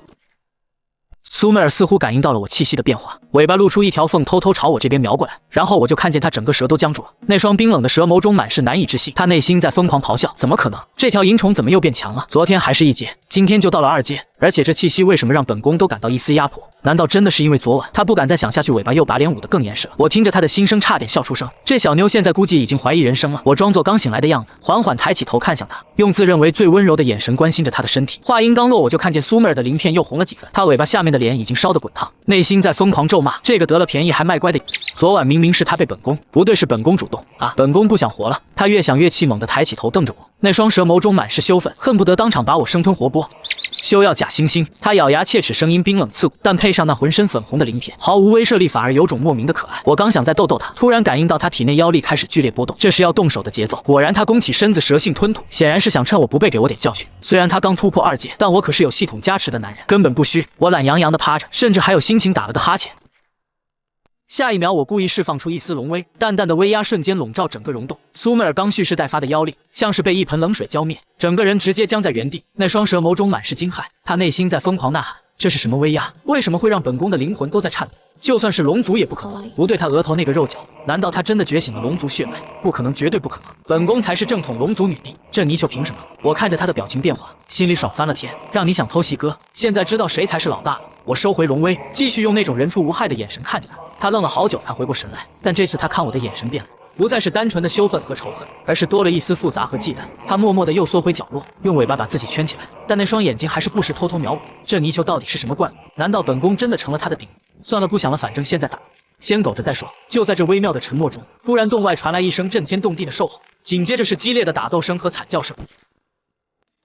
A: 苏妹尔似乎感应到了我气息的变化，尾巴露出一条缝，偷偷朝我这边瞄过来。然后我就看见她整个蛇都僵住了，那双冰冷的蛇眸中满是难以置信。她内心在疯狂咆哮：怎么可能？这条银虫怎么又变强了？昨天还是1阶，今天就到了2阶，而且这气息为什么让本宫都感到一丝压迫？难道真的是因为昨晚？她不敢再想下去，尾巴又把脸捂得更严实了。我听着她的心声，差点笑出声。这小妞现在估计已经怀疑人生了。我装作刚醒来的样子，缓缓抬起头看向她，用自认为最温柔的眼神关心着她的身体。话音刚落，我就看见苏妹尔的鳞片又红了几分，她尾巴下面的脸已经烧得滚烫，内心在疯狂咒骂：这个得了便宜还卖乖的，昨晚明明是她被本宫，不对，是本宫主动啊！本宫不想活了。她越想越气，猛地抬起头瞪着我，那双蛇眸中满是羞愤，恨不得当场把我生吞活剥。休要假惺惺！她咬牙切齿，声音冰冷刺骨，但配上那浑身粉红的鳞片，毫无威慑力，反而有种莫名的可爱。我刚想再逗逗她，突然感应到她体内妖力开始剧烈波动，这是要动手的节奏。果然，她弓起身子，蛇性吞吐，显然是想趁我不备给我点教训。虽然她刚突破2阶，但我可是有系统加持的男人，根本不虚。我懒洋洋的趴着，甚至还有心情打了个哈欠。下一秒，我故意释放出一丝龙威，淡淡的威压瞬间笼罩整个溶洞。苏妹尔刚蓄势待发的妖力，像是被一盆冷水浇灭，整个人直接僵在原地。那双蛇眸中满是惊骇，她内心在疯狂呐喊：这是什么威压？为什么会让本宫的灵魂都在颤抖？就算是龙族也不可能。不对，她额头那个肉角，难道她真的觉醒了龙族血脉？不可能，绝对不可能！本宫才是正统龙族女帝，这泥鳅凭什么？我看着她的表情变化，心里爽翻了天。让你想偷袭哥，现在知道谁才是老大了。我收回龙威，继续用那种人畜无害的眼神看着她。她愣了好久才回过神来，但这次她看我的眼神变了，不再是单纯的羞愤和仇恨，而是多了一丝复杂和忌惮。她默默地又缩回角落，用尾巴把自己圈起来，但那双眼睛还是不时偷偷瞄我。这泥鳅到底是什么怪物？难道本宫真的成了她的顶？算了，不想了，反正现在打，先苟着再说。就在这微妙的沉默中，突然洞外传来一声震天动地的兽吼，紧接着是激烈的打斗声和惨叫声。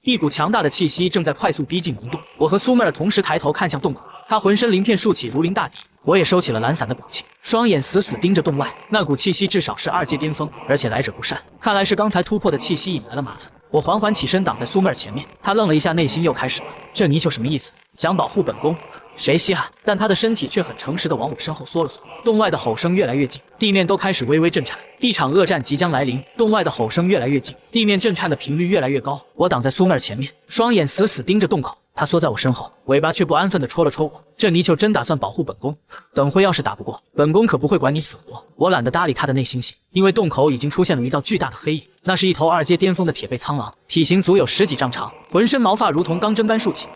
A: 一股强大的气息正在快速逼近溶洞，我和苏妹尔同时抬头看向洞口，她浑身鳞片竖起如临大敌，我也收起了懒散的表情，双眼死死盯着洞外。那股气息至少是2阶巅峰，而且来者不善，看来是刚才突破的气息引来了麻烦。我缓缓起身挡在苏妹尔前面，她愣了一下，内心又开始了：这泥鳅什么意思？想保护本宫？谁稀罕？但她的身体却很诚实地往我身后缩了缩。洞外的吼声越来越近，地面都开始微微震颤，一场恶战即将来临。洞外的吼声越来越近，地面震颤的频率越来越高。我挡在苏妹尔前面，双眼死死盯着洞口。她缩在我身后，尾巴却不安分地戳了戳我。这泥鳅真打算保护本宫？等会要是打不过，本宫可不会管你死活。我懒得搭理她的内心戏，因为洞口已经出现了一道巨大的黑影，那是一头2阶巅峰的铁背苍狼，体型足有10几丈长，浑身毛发如同钢针般竖起，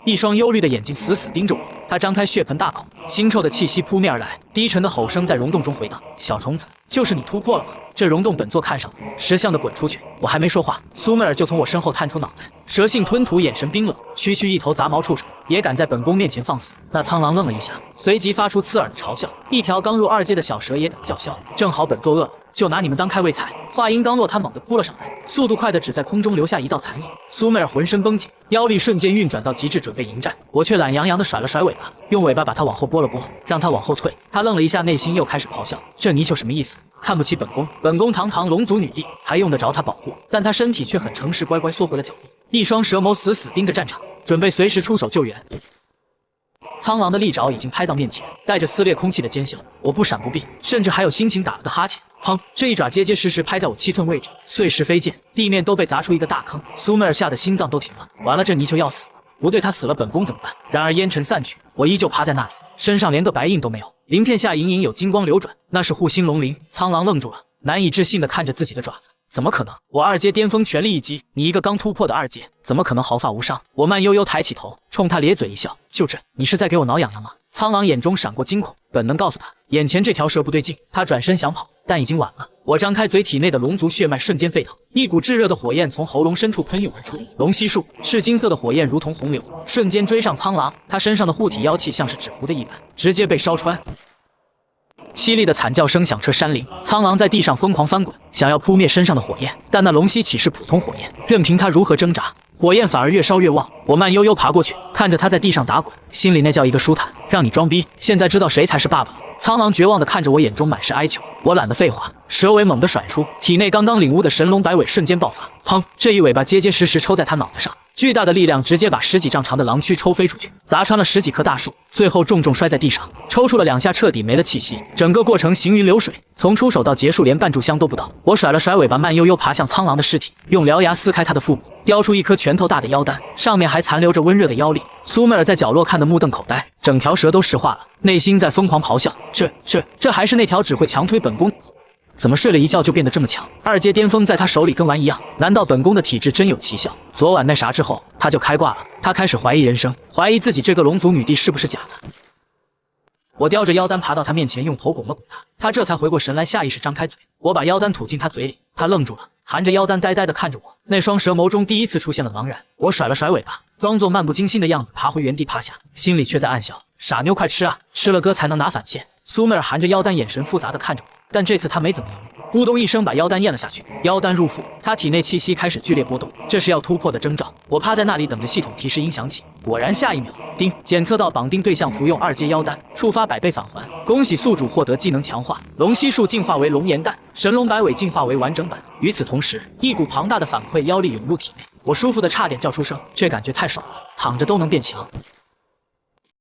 A: 一双幽绿的眼睛死死盯着我。他张开血盆大口，腥臭的气息扑面而来，低沉的吼声在溶洞中回荡：小虫子，就是你突破了吗？这溶洞本座看上了，识相的滚出去！我还没说话，苏妹儿就从我身后探出脑袋，蛇性吞吐，眼神冰冷，区区一头杂毛畜生也敢在本宫面前放肆！那苍狼愣了一下，随即发出刺耳的嘲笑。一条刚入2阶的小蛇也敢叫嚣，正好本座饿了，就拿你们当开胃菜。话音刚落，他猛地扑了上来，速度快的只在空中留下一道残影。苏妹儿浑身绷紧，腰力瞬间运转到极致，准备迎战。我却懒洋洋的甩了甩尾巴，用尾巴把他往后拨了拨，让他往后退。他愣了一下，内心又开始咆哮：这泥鳅什么意思？看不起本宫？本宫堂堂龙族女帝，还用得着他保护？但他身体却很诚实，乖乖缩回了角落，一双蛇眸死死盯着战场，准备随时出手救援。苍狼的利爪已经拍到面前，带着撕裂空气的尖笑。我不闪不避，甚至还有心情打了个哈欠。砰！这一爪结结实实拍在我7寸位置，碎石飞溅，地面都被砸出一个大坑。苏妹儿吓得心脏都停了，完了，这泥鳅要死！不对，他死了，本宫怎么办？然而烟尘散去，我依旧趴在那里，身上连个白印都没有，鳞片下隐隐有金光流转，那是护心龙鳞。苍狼愣住了，难以置信地看着自己的爪子。怎么可能？我2阶巅峰全力一击，你一个刚突破的2阶，怎么可能毫发无伤？我慢悠悠抬起头，冲他咧嘴一笑，就这，你是在给我挠痒痒吗？苍狼眼中闪过惊恐，本能告诉他，眼前这条蛇不对劲。他转身想跑，但已经晚了。我张开嘴，体内的龙族血脉瞬间沸腾，一股炙热的火焰从喉咙深处喷涌而出。龙息术，赤金色的火焰如同洪流，瞬间追上苍狼。他身上的护体妖气像是纸糊的一般，直接被烧穿。凄厉的惨叫声响彻山林，苍狼在地上疯狂翻滚，想要扑灭身上的火焰，但那龙息岂是普通火焰？任凭他如何挣扎，火焰反而越烧越旺。我慢悠悠爬过去，看着他在地上打滚，心里那叫一个舒坦。让你装逼，现在知道谁才是爸爸了。苍狼绝望地看着我，眼中满是哀求。我懒得废话，蛇尾猛地甩出，体内刚刚领悟的神龙摆尾瞬间爆发。砰！这一尾巴结结实实抽在他脑袋上，巨大的力量直接把10几丈长的狼躯抽飞出去，砸穿了10几棵大树，最后重重摔在地上，抽搐了2下，彻底没了气息。整个过程行云流水，从出手到结束连半炷香都不到。我甩了甩尾巴，慢悠悠爬向苍狼的尸体，用獠牙撕开他的腹部，叼出一颗拳头大的妖丹，上面还残留着温热的妖力。苏妹儿在角落看得目瞪口呆，整条蛇都石化了，内心在疯狂咆哮：这还是那条只会强推本宫？怎么睡了一觉就变得这么强？2阶巅峰在他手里跟玩一样，难道本宫的体质真有奇效？昨晚那啥之后，他就开挂了，他开始怀疑人生，怀疑自己这个龙族女帝是不是假的。我叼着妖丹爬到他面前，用头拱了拱他，他这才回过神来，下意识张开嘴，我把妖丹吐进他嘴里，他愣住了，含着妖丹呆呆地看着我，那双蛇眸中第一次出现了茫然。我甩了甩尾巴，装作漫不经心的样子爬回原地趴下，心里却在暗笑，傻妞快吃啊，吃了哥才能拿返现。苏妹儿含着妖丹，眼神复杂地看着我，但这次她没怎么犹豫，咕咚一声把妖丹咽了下去。妖丹入腹，她体内气息开始剧烈波动，这是要突破的征兆。我趴在那里等着系统提示音响起，果然下一秒，叮，检测到绑定对象服用2阶妖丹，触发100倍返还。恭喜宿主获得技能强化，龙息术进化为龙岩丹，神龙摆尾进化为完整版。与此同时，一股庞大的反馈妖力涌入体内，我舒服的差点叫出声，这感觉太爽了，躺着都能变强。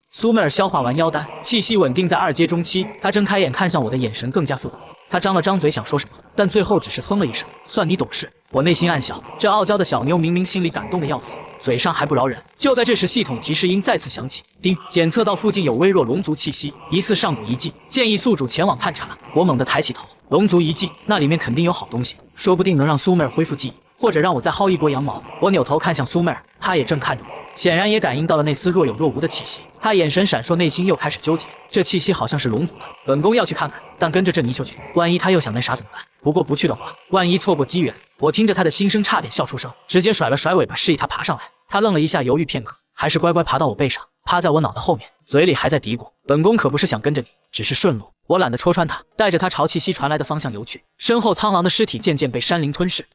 A: 苏妹儿消化完妖丹，气息稳定在2阶中期。她睁开眼看向我的眼神更加复杂。她张了张嘴想说什么，但最后只是哼了一声，算你懂事。我内心暗笑，这傲娇的小妞明明心里感动的要死，嘴上还不饶人。就在这时，系统提示音再次响起，叮，检测到附近有微弱龙族气息，疑似上古遗迹，建议宿主前往探查。我猛地抬起头，龙族遗迹，那里面肯定有好东西，说不定能让苏妹儿恢复记忆，或者让我再薅一波羊毛。我扭头看向苏妹儿，她也正看着我，显然也感应到了那丝若有若无的气息。她眼神闪烁，内心又开始纠结，这气息好像是龙族的，本宫要去看看，但跟着这泥鳅去，万一他又想那啥怎么办？不过不去的话，万一错过机缘。我听着他的心声，差点笑出声，直接甩了甩尾巴，示意他爬上来。他愣了一下，犹豫片刻，还是乖乖爬到我背上，趴在我脑袋后面，嘴里还在嘀咕：本宫可不是想跟着你，只是顺路。我懒得戳穿他，带着他朝气息传来的方向游去。身后苍狼的尸体渐渐被山林吞噬。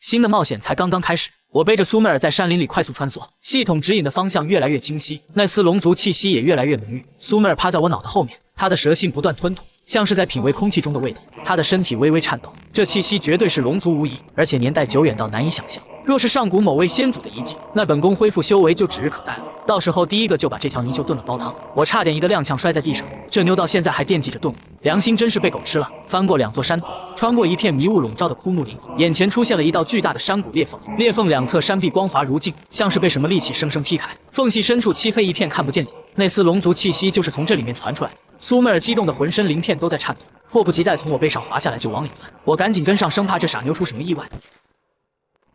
A: 新的冒险才刚刚开始，我背着苏妹儿在山林里快速穿梭，系统指引的方向越来越清晰，那丝龙族气息也越来越浓郁。苏妹儿趴在我脑袋后面，她的蛇信不断吞吐，像是在品味空气中的味道。她的身体微微颤抖，这气息绝对是龙族无疑，而且年代久远到难以想象。若是上古某位先祖的遗迹，那本宫恢复修为就指日可待了。到时候第一个就把这条泥鳅炖了煲汤。我差点一个踉跄摔在地上，这妞到现在还惦记着炖我，良心真是被狗吃了。翻过2座山头，穿过一片迷雾笼罩的枯木林，眼前出现了一道巨大的山谷裂缝，裂缝两侧山壁光滑如镜，像是被什么利器生生劈开，缝隙深处漆黑一片，看不见底。那丝龙族气息就是从这里面传出来的。苏妹儿激动的浑身鳞片都在颤抖，迫不及待从我背上滑下来就往里钻，我赶紧跟上，生怕这傻妞出什么意外。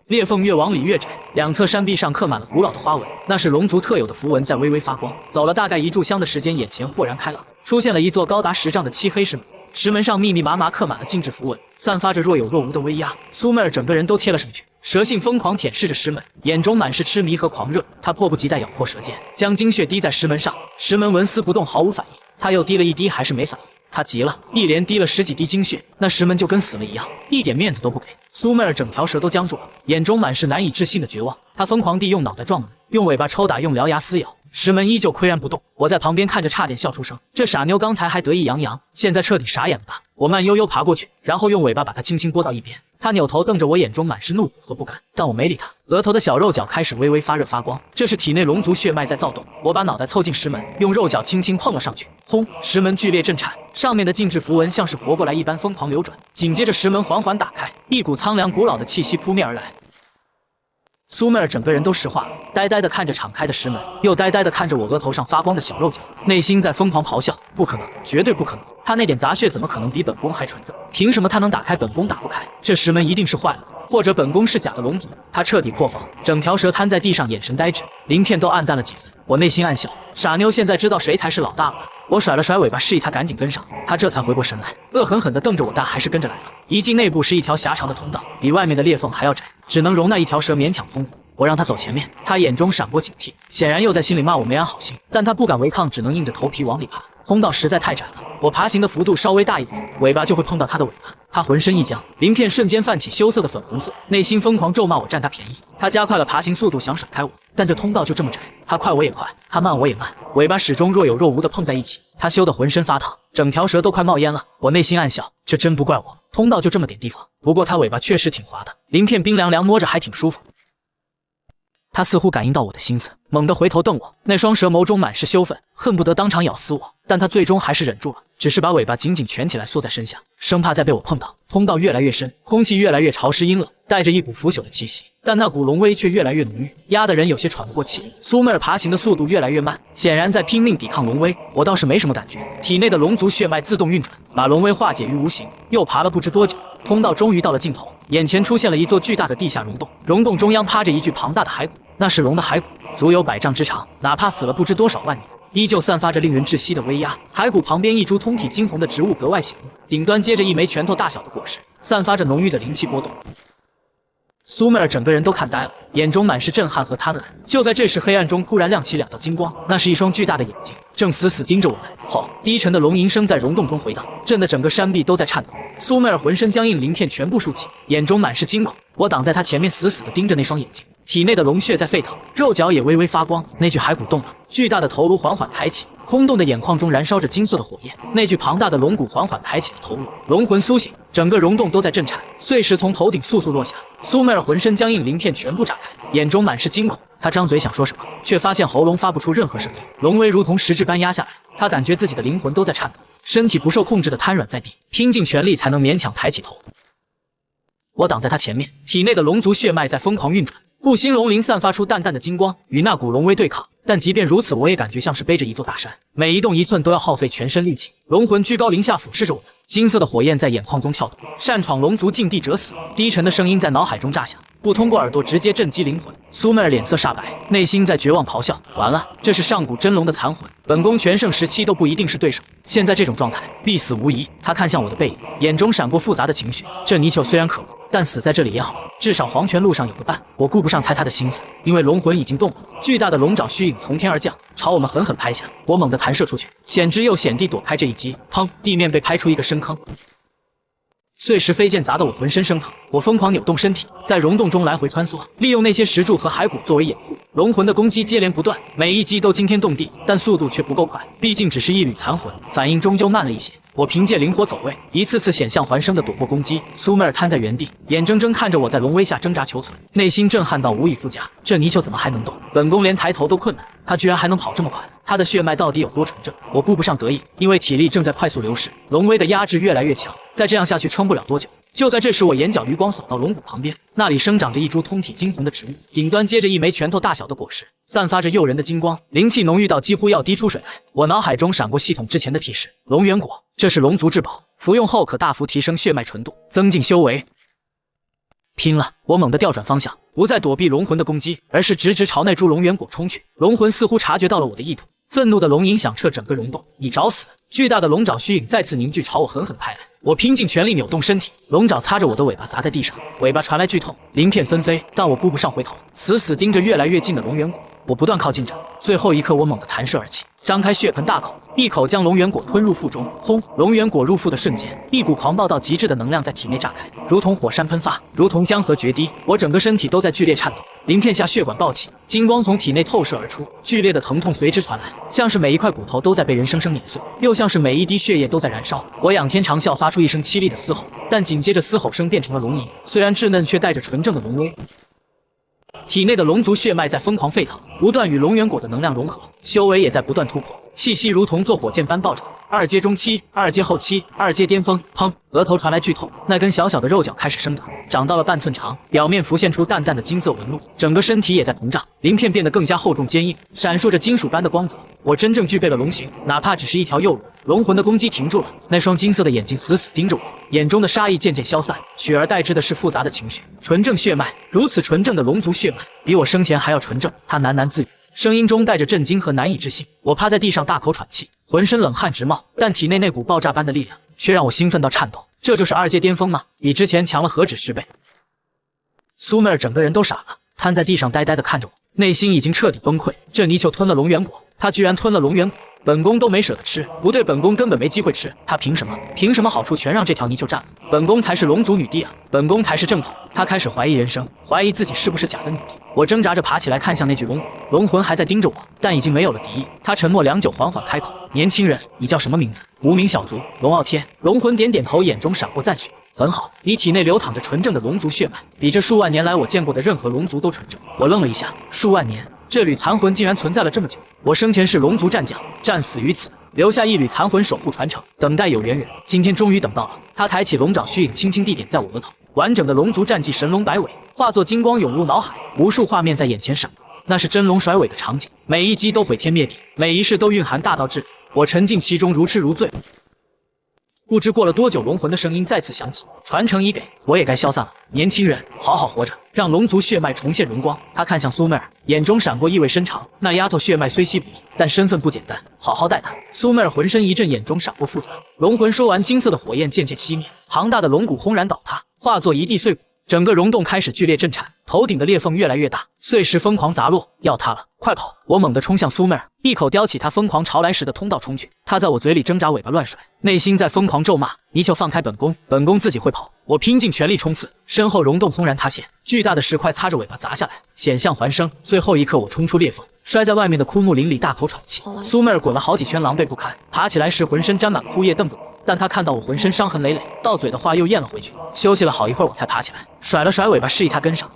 A: 裂缝越往里越窄，两侧山壁上刻满了古老的花纹，那是龙族特有的符文，在微微发光。走了大概1炷香的时间，眼前豁然开朗，出现了一座高达10丈的漆黑石门。石门上密密麻麻刻满了禁制符文，散发着若有若无的威压。苏妹儿整个人都贴了上去，蛇性疯狂舔舐着石门，眼中满是痴迷和狂热。他迫不及待咬破舌尖，将精血滴在石门上。石门纹丝不动，毫无反应。他又滴了一滴，还是没反应。他急了，一连滴了10几滴精血，那石门就跟死了一样，一点面子都不给。苏妹儿整条舌都僵住了，眼中满是难以置信的绝望。她疯狂地用脑袋撞门，用尾巴抽打，用獠牙撕咬。石门依旧岿然不动，我在旁边看着差点笑出声。这傻妞刚才还得意洋洋，现在彻底傻眼了吧？我慢悠悠爬过去，然后用尾巴把它轻轻拨到一边。他扭头瞪着我，眼中满是怒火和不甘，但我没理他。额头的小肉角开始微微发热发光，这是体内龙族血脉在躁动。我把脑袋凑近石门，用肉角轻轻碰了上去，轰！石门剧烈震颤，上面的禁制符文像是活过来一般疯狂流转。紧接着石门缓缓打开，一股苍凉古老的气息扑面而来。苏妹儿整个人都石化了，呆呆地看着敞开的石门，又呆呆地看着我额头上发光的小肉角，内心在疯狂咆哮：不可能，绝对不可能！他那点杂血怎么可能比本宫还纯正？凭什么他能打开，本宫打不开？这石门一定是坏了，或者本宫是假的龙族。他彻底破防，整条蛇瘫在地上，眼神呆滞，鳞片都暗淡了几分。我内心暗笑，傻妞现在知道谁才是老大了。我甩了甩尾巴，示意他赶紧跟上，他这才回过神来，恶狠狠地瞪着我，但还是跟着来了。一进内部是一条狭长的通道，比外面的裂缝还要窄，只能容纳一条蛇勉强通过。我让他走前面，他眼中闪过警惕，显然又在心里骂我没安好心，但他不敢违抗，只能硬着头皮往里爬。通道实在太窄了，我爬行的幅度稍微大一点，尾巴就会碰到他的尾巴。他浑身一僵，鳞片瞬间泛起羞涩的粉红色，内心疯狂咒骂我占他便宜。他加快了爬行速度，想甩开我，但这通道就这么窄，他快我也快，他慢我也慢，尾巴始终若有若无的碰在一起。他羞得浑身发烫，整条蛇都快冒烟了。我内心暗笑，这真不怪我，通道就这么点地方。不过他尾巴确实挺滑的，鳞片冰凉凉，摸着还挺舒服。他似乎感应到我的心思，猛地回头瞪我，那双蛇眸中满是羞愤，恨不得当场咬死我。但他最终还是忍住了，只是把尾巴紧紧蜷起来，缩在身下，生怕再被我碰到。通道越来越深，空气越来越潮湿阴冷，带着一股腐朽的气息，但那股龙威却越来越浓郁，压得人有些喘不过气。苏妹儿爬行的速度越来越慢，显然在拼命抵抗龙威。我倒是没什么感觉，体内的龙族血脉自动运转，把龙威化解于无形。又爬了不知多久，通道终于到了尽头，眼前出现了一座巨大的地下溶洞，溶洞中央趴着一具庞大的骸骨，那是龙的骸骨，足有100丈之长，哪怕死了不知多少万年，依旧散发着令人窒息的威压。骸骨旁边一株通体金红的植物格外醒目，顶端接着一枚拳头大小的果实，散发着浓郁的灵气波动。苏妹儿整个人都看呆了，眼中满是震撼和贪婪。就在这时，黑暗中突然亮起2道金光，那是一双巨大的眼睛，正死死盯着我们。吼！低沉的龙吟声在溶洞中回荡，震得整个山壁都在颤抖。苏妹儿浑身僵硬，鳞片全部竖起，眼中满是惊恐。我挡在她前面，死死地盯着那双眼睛，体内的龙血在沸腾，肉角也微微发光。那具骸骨动了，巨大的头颅缓缓抬起，空洞的眼眶中燃烧着金色的火焰。那具庞大的龙骨缓缓抬起了头颅，龙魂苏醒，整个溶洞都在震颤，碎石从头顶簌簌落下。苏妹儿浑身僵硬，鳞片全部炸开，眼中满是惊恐。她张嘴想说什么，却发现喉咙发不出任何声音，龙威如同实质般压下来。她感觉自己的灵魂都在颤抖，身体不受控制的瘫软在地，拼尽全力才能勉强抬起头。我挡在她前面，体内的龙族血脉在疯狂运转，护心龙鳞散发出淡淡的金光，与那股龙威对抗。但即便如此，我也感觉像是背着一座大山，每一动一寸都要耗费全身力气。龙魂居高临下俯视着我们，金色的火焰在眼眶中跳动。擅闯龙族，尽地者死。低沉的声音在脑海中炸响，不通过耳朵直接震击灵魂。苏妹儿脸色煞白，内心在绝望咆哮：完了，这是上古真龙的残魂，本宫全盛时期都不一定是对手，现在这种状态必死无疑。他看向我的背影，眼中闪过复杂的情绪。这泥鳅虽然可恶，但死在这里也好，至少黄泉路上有个伴。我顾不上猜他的心思，因为龙魂已经动了，巨大的龙爪虚影从天而降，朝我们狠狠拍下。我猛地弹射出去，险之又险地躲开这一击，砰！地面被拍出一个深坑。碎石飞溅砸得我浑身生疼，我疯狂扭动身体，在溶洞中来回穿梭，利用那些石柱和骸骨作为掩护。龙魂的攻击接连不断，每一击都惊天动地，但速度却不够快，毕竟只是一缕残魂，反应终究慢了一些。我凭借灵活走位，一次次险象环生的躲过攻击。苏妹儿瘫在原地，眼睁睁看着我在龙威下挣扎求存，内心震撼到无以复加。这泥鳅怎么还能动？本宫连抬头都困难，他居然还能跑这么快，他的血脉到底有多纯正？我顾不上得意，因为体力正在快速流失，龙威的压制越来越强，再这样下去撑不了多久。就在这时，我眼角余光扫到龙骨旁边，那里生长着一株通体金红的植物，顶端接着一枚拳头大小的果实，散发着诱人的金光，灵气浓郁到几乎要滴出水来。我脑海中闪过系统之前的提示：龙元果，这是龙族至宝，服用后可大幅提升血脉纯度，增进修为。拼了！我猛地调转方向，不再躲避龙魂的攻击，而是直直朝那株龙元果冲去。龙魂似乎察觉到了我的意图，愤怒的龙吟响彻整个溶洞，你找死！巨大的龙爪虚影再次凝聚，朝我狠狠拍来。我拼尽全力扭动身体，龙爪擦着我的尾巴砸在地上，尾巴传来剧痛，鳞片纷飞，但我顾不上回头，死死盯着越来越近的龙元果。我不断靠近着，最后一刻，我猛地弹射而起，张开血盆大口，一口将龙元果吞入腹中。轰！龙元果入腹的瞬间，一股狂暴到极致的能量在体内炸开，如同火山喷发，如同江河决堤。我整个身体都在剧烈颤抖，鳞片下血管暴起，金光从体内透射而出，剧烈的疼痛随之传来，像是每一块骨头都在被人生生碾碎，又像是每一滴血液都在燃烧。我仰天长啸，发出一声凄厉的嘶吼，但紧接着嘶吼声变成了龙吟，虽然稚嫩，却带着纯正的龙威。体内的龙族血脉在疯狂沸腾，不断与龙元果的能量融合，修为也在不断突破，气息如同坐火箭般暴涨。二阶中期，二阶后期，二阶巅峰。砰！额头传来剧痛，那根小小的肉角开始生长，长到了半寸长，表面浮现出淡淡的金色纹路，整个身体也在膨胀，鳞片变得更加厚重坚硬，闪烁着金属般的光泽。我真正具备了龙形，哪怕只是一条幼乳。龙魂的攻击停住了，那双金色的眼睛死死盯着我，眼中的杀意渐渐消散，取而代之的是复杂的情绪。纯正血脉，如此纯正的龙族血脉，比我生前还要纯正。他喃喃自语，声音中带着震惊和难以置信。我趴在地上大口喘气，浑身冷汗直冒，但体内那股爆炸般的力量却让我兴奋到颤抖。这就是二阶巅峰吗？比之前强了何止10倍。苏美尔整个人都傻了，瘫在地上呆呆地看着我，内心已经彻底崩溃。这泥鳅吞了龙元果，他居然吞了龙元果，本宫都没舍得吃，不对，本宫根本没机会吃，他凭什么？凭什么好处全让这条泥鳅占了？本宫才是龙族女帝啊，本宫才是正统。他开始怀疑人生，怀疑自己是不是假的女帝。我挣扎着爬起来，看向那具龙骨，龙魂还在盯着我，但已经没有了敌意。他沉默良久，缓缓开口：“年轻人，你叫什么名字？”“无名小卒，龙傲天。”龙魂点点头，眼中闪过赞许。很好，你体内流淌着纯正的龙族血脉，比这数万年来我见过的任何龙族都纯正。我愣了一下，数万年，这缕残魂竟然存在了这么久。我生前是龙族战将，战死于此，留下一缕残魂守护传承，等待有缘人。今天终于等到了。他抬起龙爪虚影，轻轻地点在我额头，完整的龙族战绩神龙摆尾，化作金光涌入脑海，无数画面在眼前闪过。那是真龙甩尾的场景，每一击都毁天灭地，每一式都蕴含大道至理。我沉浸其中，如痴如醉。不知过了多久，龙魂的声音再次响起：“传承已给，我也该消散了。年轻人，好好活着，让龙族血脉重现荣光。”他看向苏美尔，眼中闪过意味深长。那丫头血脉虽稀不易，但身份不简单，好好待她。苏美尔浑身一震，眼中闪过负责。龙魂说完，金色的火焰渐渐熄灭，庞大的龙骨轰然倒塌，化作一地碎骨。整个溶洞开始剧烈震颤，头顶的裂缝越来越大，碎石疯狂砸落，要塌了！快跑！我猛地冲向苏美尔，一口叼起他疯狂朝来时的通道冲去。他在我嘴里挣扎，尾巴乱甩，内心在疯狂咒骂：“泥鳅放开本宫，本宫自己会跑！”我拼尽全力冲刺，身后溶洞轰然塌陷，巨大的石块擦着尾巴砸下来，险象环生。最后一刻，我冲出裂缝，摔在外面的枯木林里，大口喘气。苏美尔滚了好几圈，狼狈不堪，爬起来时浑身沾满枯叶，瞪着我。但他看到我浑身伤痕累累，到嘴的话又咽了回去。休息了好一会儿，我才爬起来，甩了甩尾巴，示意他跟上。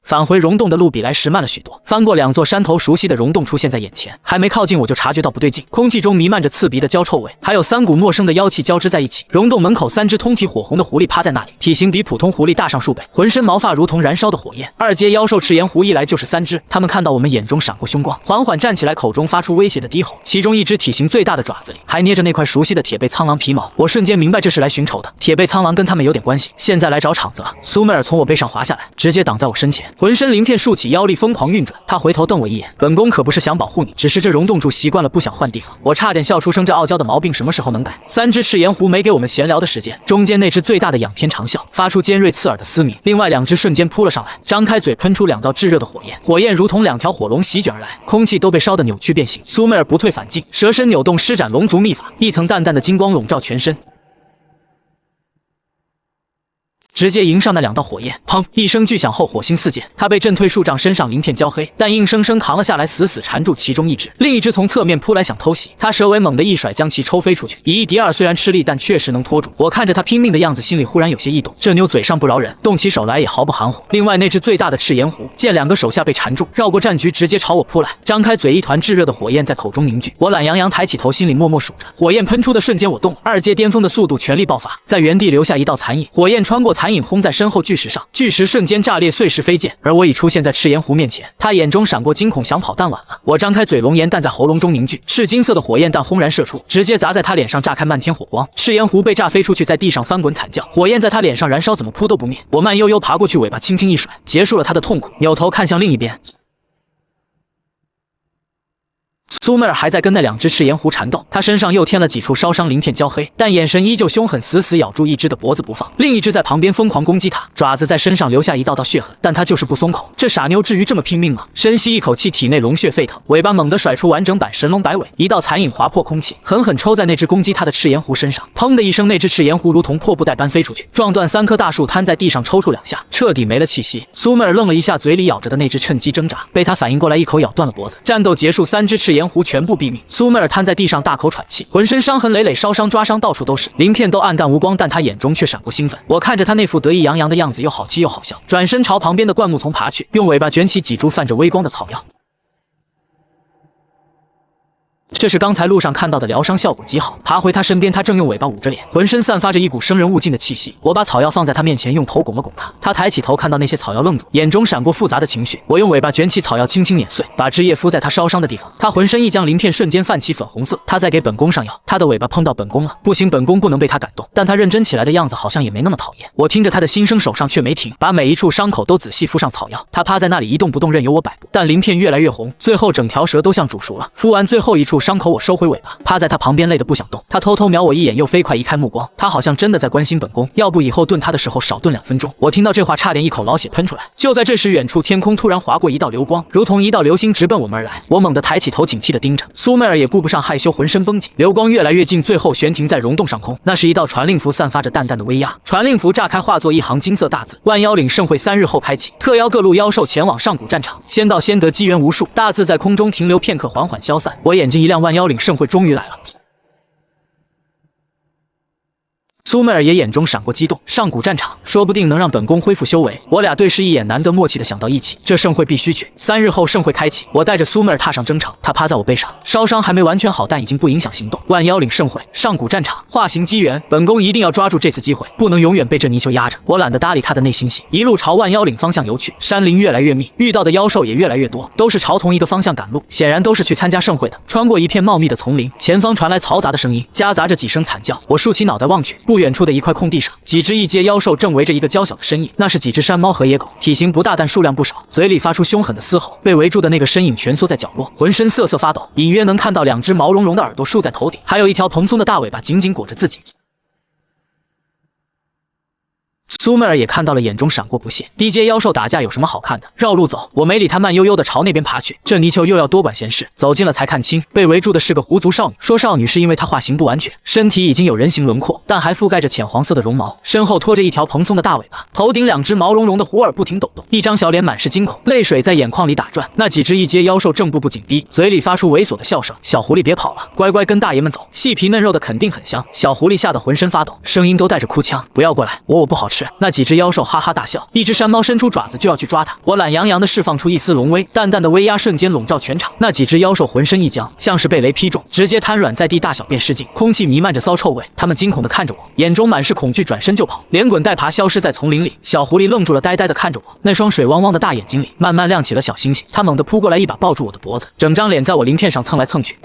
A: 返回溶洞的路比来时慢了许多，翻过2座山头，熟悉的溶洞出现在眼前，还没靠近我就察觉到不对劲，空气中弥漫着刺鼻的焦臭味，还有3股陌生的妖气交织在一起。溶洞门口3只通体火红的狐狸趴在那里，体型比普通狐狸大上数倍，浑身毛发如同燃烧的火焰。2阶妖兽赤炎狐一来就是3只，他们看到我们眼中闪过凶光，缓缓站起来，口中发出威胁的低吼，其中一只体型最大的爪子里还捏着那块熟悉的铁背苍狼皮毛。我瞬间明白这是来寻仇的，铁背苍狼跟他们有点关系，现在来找场子了。苏美尔从我背上滑下来，直接挡在我身前，浑身鳞片竖起，妖力疯狂运转。他回头瞪我一眼：“本宫可不是想保护你，只是这溶洞住习惯了，不想换地方。”我差点笑出声，这傲娇的毛病什么时候能改？3只赤炎狐没给我们闲聊的时间，中间那只最大的仰天长啸，发出尖锐刺耳的嘶鸣，另外2只瞬间扑了上来，张开嘴喷出2道炙热的火焰，火焰如同2条火龙席卷而来，空气都被烧得扭曲变形。苏美尔不退反进，蛇身扭动，施展龙族秘法，一层淡淡的金光笼罩全身，直接迎上那2道火焰。砰！一声巨响后，火星四溅，他被震退数丈，身上鳞片焦黑，但硬生生扛了下来，死死缠住其中一只。另一只从侧面扑来想偷袭，他蛇尾猛地一甩，将其抽飞出去。以1敌2虽然吃力，但确实能拖住。我看着他拼命的样子，心里忽然有些异动。这妞嘴上不饶人，动起手来也毫不含糊。另外那只最大的赤炎狐见2个手下被缠住，绕过战局，直接朝我扑来，张开嘴，一团炙热的火焰在口中凝聚。我懒洋洋抬起头，心里默默数着。火焰喷出的瞬间，我动了，2阶巅峰的速度全力爆发，在原地留下一道残影。火焰穿过残影，轰在身后巨石上，巨石瞬间炸裂，碎石飞溅，而我已出现在赤炎狐面前。他眼中闪过惊恐，想跑但晚了。我张开嘴，龙炎弹在喉咙中凝聚，赤金色的火焰弹轰然射出，直接砸在他脸上，炸开漫天火光。赤炎狐被炸飞出去，在地上翻滚惨叫，火焰在他脸上燃烧，怎么扑都不灭。我慢悠悠爬过去，尾巴轻轻一甩，结束了他的痛苦，扭头看向另一边。苏妹儿还在跟那两只赤炎狐缠斗，她身上又添了几处烧伤鳞片焦黑，但眼神依旧凶狠，死死咬住一只的脖子不放，另一只在旁边疯狂攻击她，爪子在身上留下一道道血痕，但她就是不松口。这傻妞至于这么拼命吗？深吸一口气，体内龙血沸腾，尾巴猛地甩出完整版神龙摆尾，一道残影划破空气，狠狠抽在那只攻击她的赤炎狐身上。砰的一声，那只赤炎狐如同破布袋般飞出去，撞断3棵大树，瘫在地上抽搐2下，彻底没了气息。苏妹儿愣了一下，嘴里咬着的那只趁机挣扎，被她反应过来，一口咬断了脖子。战斗结束，3只赤炎狐全部毙命。苏妹儿瘫在地上大口喘气，浑身伤痕累累，烧伤抓伤到处都是，鳞片都暗淡无光，但她眼中却闪过兴奋。我看着她那副得意洋洋的样子，又好气又好笑，转身朝旁边的灌木丛爬去，用尾巴卷起几株泛着微光的草药。这是刚才路上看到的，疗伤效果极好。爬回他身边，他正用尾巴捂着脸，浑身散发着一股生人勿近的气息。我把草药放在他面前，用头拱了拱他。他抬起头，看到那些草药，愣住，眼中闪过复杂的情绪。我用尾巴卷起草药，轻轻碾碎，把汁液敷在他烧伤的地方。他浑身一僵，鳞片瞬间泛起粉红色。他在给本宫上药，他的尾巴碰到本宫了，不行，本宫不能被他感动。但他认真起来的样子好像也没那么讨厌。我听着他的心声，手上却没停，把每一处伤口都仔细敷上草药。他趴在那里一动不动，任由我摆布，但鳞片越来越红，最后整条蛇都像煮熟了。敷完最后一处伤口，我收回尾巴，趴在他旁边，累得不想动。他偷偷瞄我一眼，又飞快移开目光。他好像真的在关心本宫，要不以后炖他的时候少炖2分钟。我听到这话，差点一口老血喷出来。就在这时，远处天空突然划过一道流光，如同一道流星直奔我们而来。我猛地抬起头，警惕地盯着。苏妹儿也顾不上害羞，浑身绷紧。流光越来越近，最后悬停在溶洞上空。那是一道传令符，散发着淡淡的威压。传令符炸开，化作一行金色大字：万妖岭盛会3日后开启，特邀各路妖兽前往上古战场，先到先得，机缘无数。大字在空中停留片刻，缓缓消散。我眼睛一亮，万妖岭盛会终于来了。苏妹儿也眼中闪过激动，上古战场说不定能让本宫恢复修为。我俩对视一眼，难得默契的想到一起，这盛会必须去。3日后盛会开启，我带着苏妹儿踏上征程。她趴在我背上，烧伤还没完全好，但已经不影响行动。万妖岭盛会，上古战场，化形机缘，本宫一定要抓住这次机会，不能永远被这泥鳅压着。我懒得搭理她的内心戏，一路朝万妖岭方向游去。山林越来越密，遇到的妖兽也越来越多，都是朝同一个方向赶路，显然都是去参加盛会的。穿过一片茂密的丛林，前方传来嘈杂的声音，夹杂着几声惨叫。我竖起脑袋望去，不远处的一块空地上，几只异阶妖兽正围着一个娇小的身影，那是几只山猫和野狗，体型不大，但数量不少，嘴里发出凶狠的嘶吼。被围住的那个身影蜷缩在角落，浑身瑟瑟发抖，隐约能看到2只毛茸茸的耳朵竖在头顶，还有一条蓬松的大尾巴紧紧裹着自己。苏妹儿也看到了，眼中闪过不屑。低阶妖兽打架有什么好看的？绕路走。我没理他，慢悠悠的朝那边爬去。这泥鳅又要多管闲事。走近了才看清，被围住的是个狐族少女。说少女是因为她化形不完全，身体已经有人形轮廓，但还覆盖着浅黄色的绒毛，身后拖着一条蓬松的大尾巴，头顶2只毛茸茸的狐耳不停抖动，一张小脸满是惊恐，泪水在眼眶里打转。那几只异阶妖兽正步步紧逼，嘴里发出猥琐的笑声。小狐狸别跑了，乖乖跟大爷们走，细皮嫩肉的肯定很香。小狐狸吓得浑身发抖，声音都带着哭腔，不要过来，我不好吃。那几只妖兽哈哈大笑，一只山猫伸出爪子就要去抓它。我懒洋洋地释放出一丝龙威，淡淡的威压瞬间笼罩全场。那几只妖兽浑身一僵，像是被雷劈中，直接瘫软在地，大小便失禁，空气弥漫着骚臭味。他们惊恐地看着我，眼中满是恐惧，转身就跑，连滚带爬消失在丛林里。小狐狸愣住了，呆呆地看着我，那双水汪汪的大眼睛里慢慢亮起了小星星。它猛地扑过来，一把抱住我的脖子，整张脸在我鳞片上蹭来蹭去。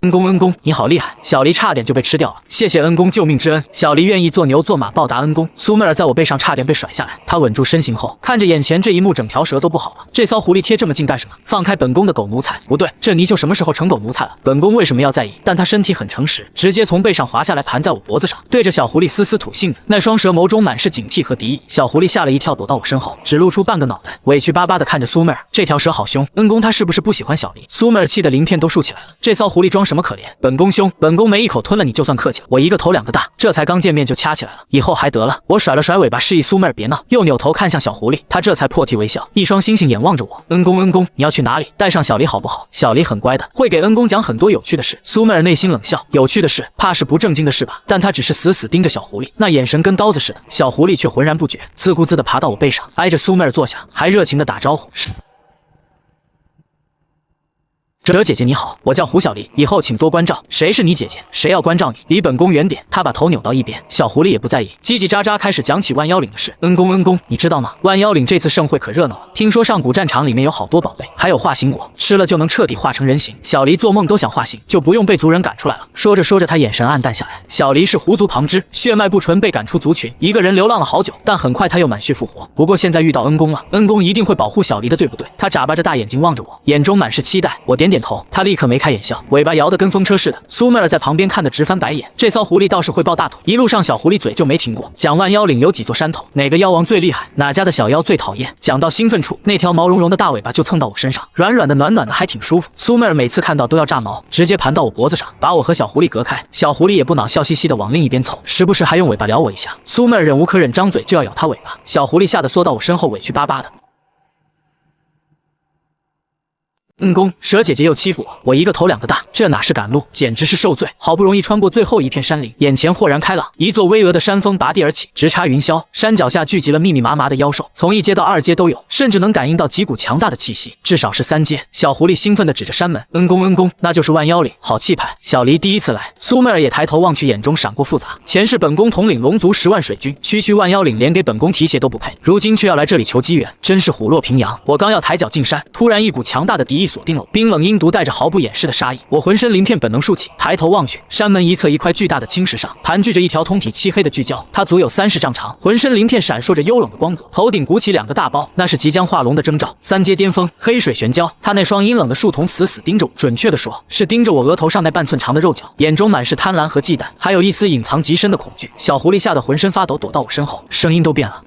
A: 恩公，你好厉害！小黎差点就被吃掉了，谢谢恩公救命之恩。小黎愿意做牛做马报答恩公。苏妹儿在我背上差点被甩下来，她稳住身形后，看着眼前这一幕，整条蛇都不好了。这骚狐狸贴这么近干什么？放开本宫的狗奴才！不对，这泥鳅什么时候成狗奴才了？本宫为什么要在意？但他身体很诚实，直接从背上滑下来，盘在我脖子上，对着小狐狸嘶嘶吐信子。那双蛇眸中满是警惕和敌意。小狐狸吓了一跳，躲到我身后，只露出半个脑袋，委屈巴巴地看着苏妹儿。这条蛇好凶，恩公他是不是不喜欢小黎？苏妹儿气得鳞片都竖起来了。这骚狐狸装什么可怜？本宫凶，本宫没一口吞了你就算客气了。我一个头2个大，这才刚见面就掐起来了，以后还得了。我甩了甩尾巴，示意苏妹儿别闹，又扭头看向小狐狸，他这才破涕为笑，一双星星眼望着我。恩公，你要去哪里？带上小黎好不好？小黎很乖的，会给恩公讲很多有趣的事。苏妹儿内心冷笑，有趣的事，怕是不正经的事吧？但她只是死死盯着小狐狸，那眼神跟刀子似的。小狐狸却浑然不觉，自顾自地爬到我背上，挨着苏妹儿坐下，还热情地打招呼。哲姐姐你好，我叫胡小黎，以后请多关照。谁是你姐姐？谁要关照你？离本宫远点！他把头扭到一边，小狐狸也不在意，叽叽喳喳开始讲起万妖岭的事。恩公，你知道吗？万妖岭这次盛会可热闹了，听说上古战场里面有好多宝贝，还有化形果，吃了就能彻底化成人形。小黎做梦都想化形，就不用被族人赶出来了。说着说着，他眼神暗淡下来。小黎是狐族旁支，血脉不纯，被赶出族群，一个人流浪了好久，但很快他又满血复活。不过现在遇到恩公了，恩公一定会保护小黎的，对不对？他眨巴着大眼睛望着我，眼中满是期待。我点点头，他立刻眉开眼笑，尾巴摇得跟风车似的。苏妹儿在旁边看得直翻白眼，这骚狐狸倒是会抱大腿。一路上小狐狸嘴就没停过，讲万妖岭有几座山头，哪个妖王最厉害，哪家的小妖最讨厌。讲到兴奋处，那条毛茸茸的大尾巴就蹭到我身上，软软的暖暖的，还挺舒服。苏妹儿每次看到都要炸毛，直接盘到我脖子上，把我和小狐狸隔开。小狐狸也不恼，笑嘻嘻的往另一边凑，时不时还用尾巴撩我一下。苏妹儿忍无可忍，张嘴就要咬它尾巴，小狐狸吓得缩到我身后，委屈巴巴的。恩公，蛇姐姐又欺负我，我一个头两个大，这哪是赶路，简直是受罪。好不容易穿过最后一片山林，眼前豁然开朗，一座巍峨的山峰拔地而起，直插云霄。山脚下聚集了密密麻麻的妖兽，从1阶到2阶都有，甚至能感应到几股强大的气息，至少是3阶。小狐狸兴奋地指着山门，恩公，那就是万妖岭，好气派。小黎第一次来，苏妹儿也抬头望去，眼中闪过复杂。前世本宫统领龙族10万水军，区万妖岭，连给本宫提鞋都不配，如今却要来这里求机缘，真是虎落平阳。我刚要抬脚进山，突然一股强大的敌意锁定了我，冰冷阴毒带着毫不掩饰的杀意，我浑身鳞片本能竖起，抬头望去，山门一侧一块巨大的青石上盘踞着一条通体漆黑的巨蛟，它足有30丈长，浑身鳞片闪烁着幽冷的光泽，头顶鼓起2个大包，那是即将化龙的征兆。3阶巅峰黑水玄蛟，它那双阴冷的树瞳死死盯着我，准确的说是盯着我额头上那半寸长的肉角，眼中满是贪婪和忌惮，还有一丝隐藏极深的恐惧。小狐狸吓得浑身发抖，躲到我身后，声音都变了。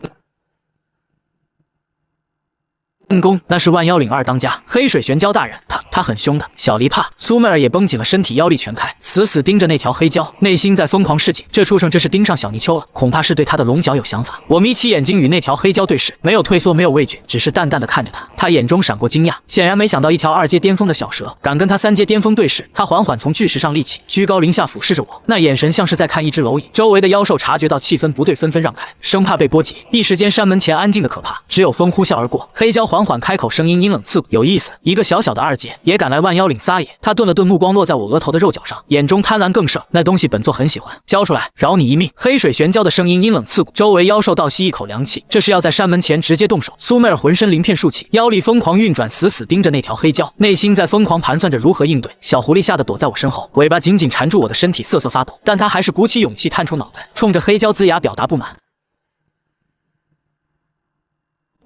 A: 恩公，那是万妖岭2当家黑水玄蛟大人，他很凶的。小黎怕，苏妹儿也绷紧了身体，妖力全开，死死盯着那条黑蛟，内心在疯狂示警。这畜生这是盯上小泥鳅了，恐怕是对他的龙角有想法。我眯起眼睛与那条黑蛟对视，没有退缩，没有畏惧，只是淡淡的看着他。他眼中闪过惊讶，显然没想到一条2阶巅峰的小蛇敢跟他3阶巅峰对视。他缓缓从巨石上立起，居高临下俯视着我，那眼神像是在看一只蝼蚁。周围的妖兽察觉到气氛不对，纷纷让开，生怕被波及。一时间山门前安静的可怕，只有风呼啸而过。黑蛟缓缓开口，声音阴冷刺骨，有意思，一个小小的2阶也敢来万妖岭撒野。他顿了顿，目光落在我额头的肉角上，眼中贪婪更盛。那东西本座很喜欢，交出来，饶你一命。黑水玄蛟的声音阴冷刺骨，周围妖兽倒吸一口凉气，这是要在山门前直接动手。苏妹儿浑身鳞片竖起，妖力疯狂运转，死死盯着那条黑蛟，内心在疯狂盘算着如何应对。小狐狸吓得躲在我身后，尾巴紧紧缠住我的身体，瑟瑟发抖，但他还是鼓起勇气探出脑袋，冲着黑蛟龇牙表达不满。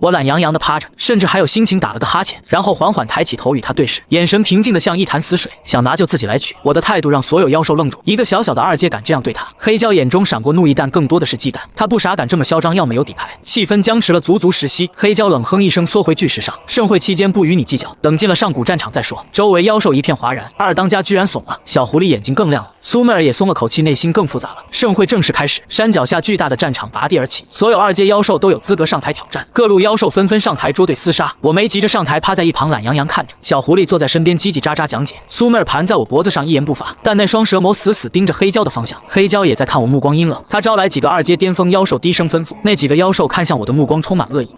A: 我懒洋洋地趴着，甚至还有心情打了个哈欠，然后缓缓抬起头与他对视，眼神平静得像一潭死水，想拿就自己来取。我的态度让所有妖兽愣住，一个小小的2阶敢这样对他。黑蛟眼中闪过怒意，但更多的是忌惮，他不傻敢这么嚣张，要么有底牌。气氛僵持了足足10息，黑蛟冷哼一声，缩回巨石上。盛会期间不与你计较，等进了上古战场再说。周围妖兽一片哗然，2当家居然怂了。小狐狸眼睛更亮了，苏妹儿也松了口气，内心更复杂了。盛会正式开始，山脚下巨大的战场拔地而起，所有2阶妖兽都有资格上台挑战，各路妖兽纷纷上台捉对厮杀。我没急着上台，趴在一旁懒洋洋看着。小狐狸坐在身边叽叽喳喳讲解，苏妹儿盘在我脖子上一言不发，但那双蛇眸死死盯着黑蛟的方向。黑蛟也在看我，目光阴冷。他招来几个2阶巅峰妖兽，低声吩咐。那几个妖兽看向我的目光充满恶意。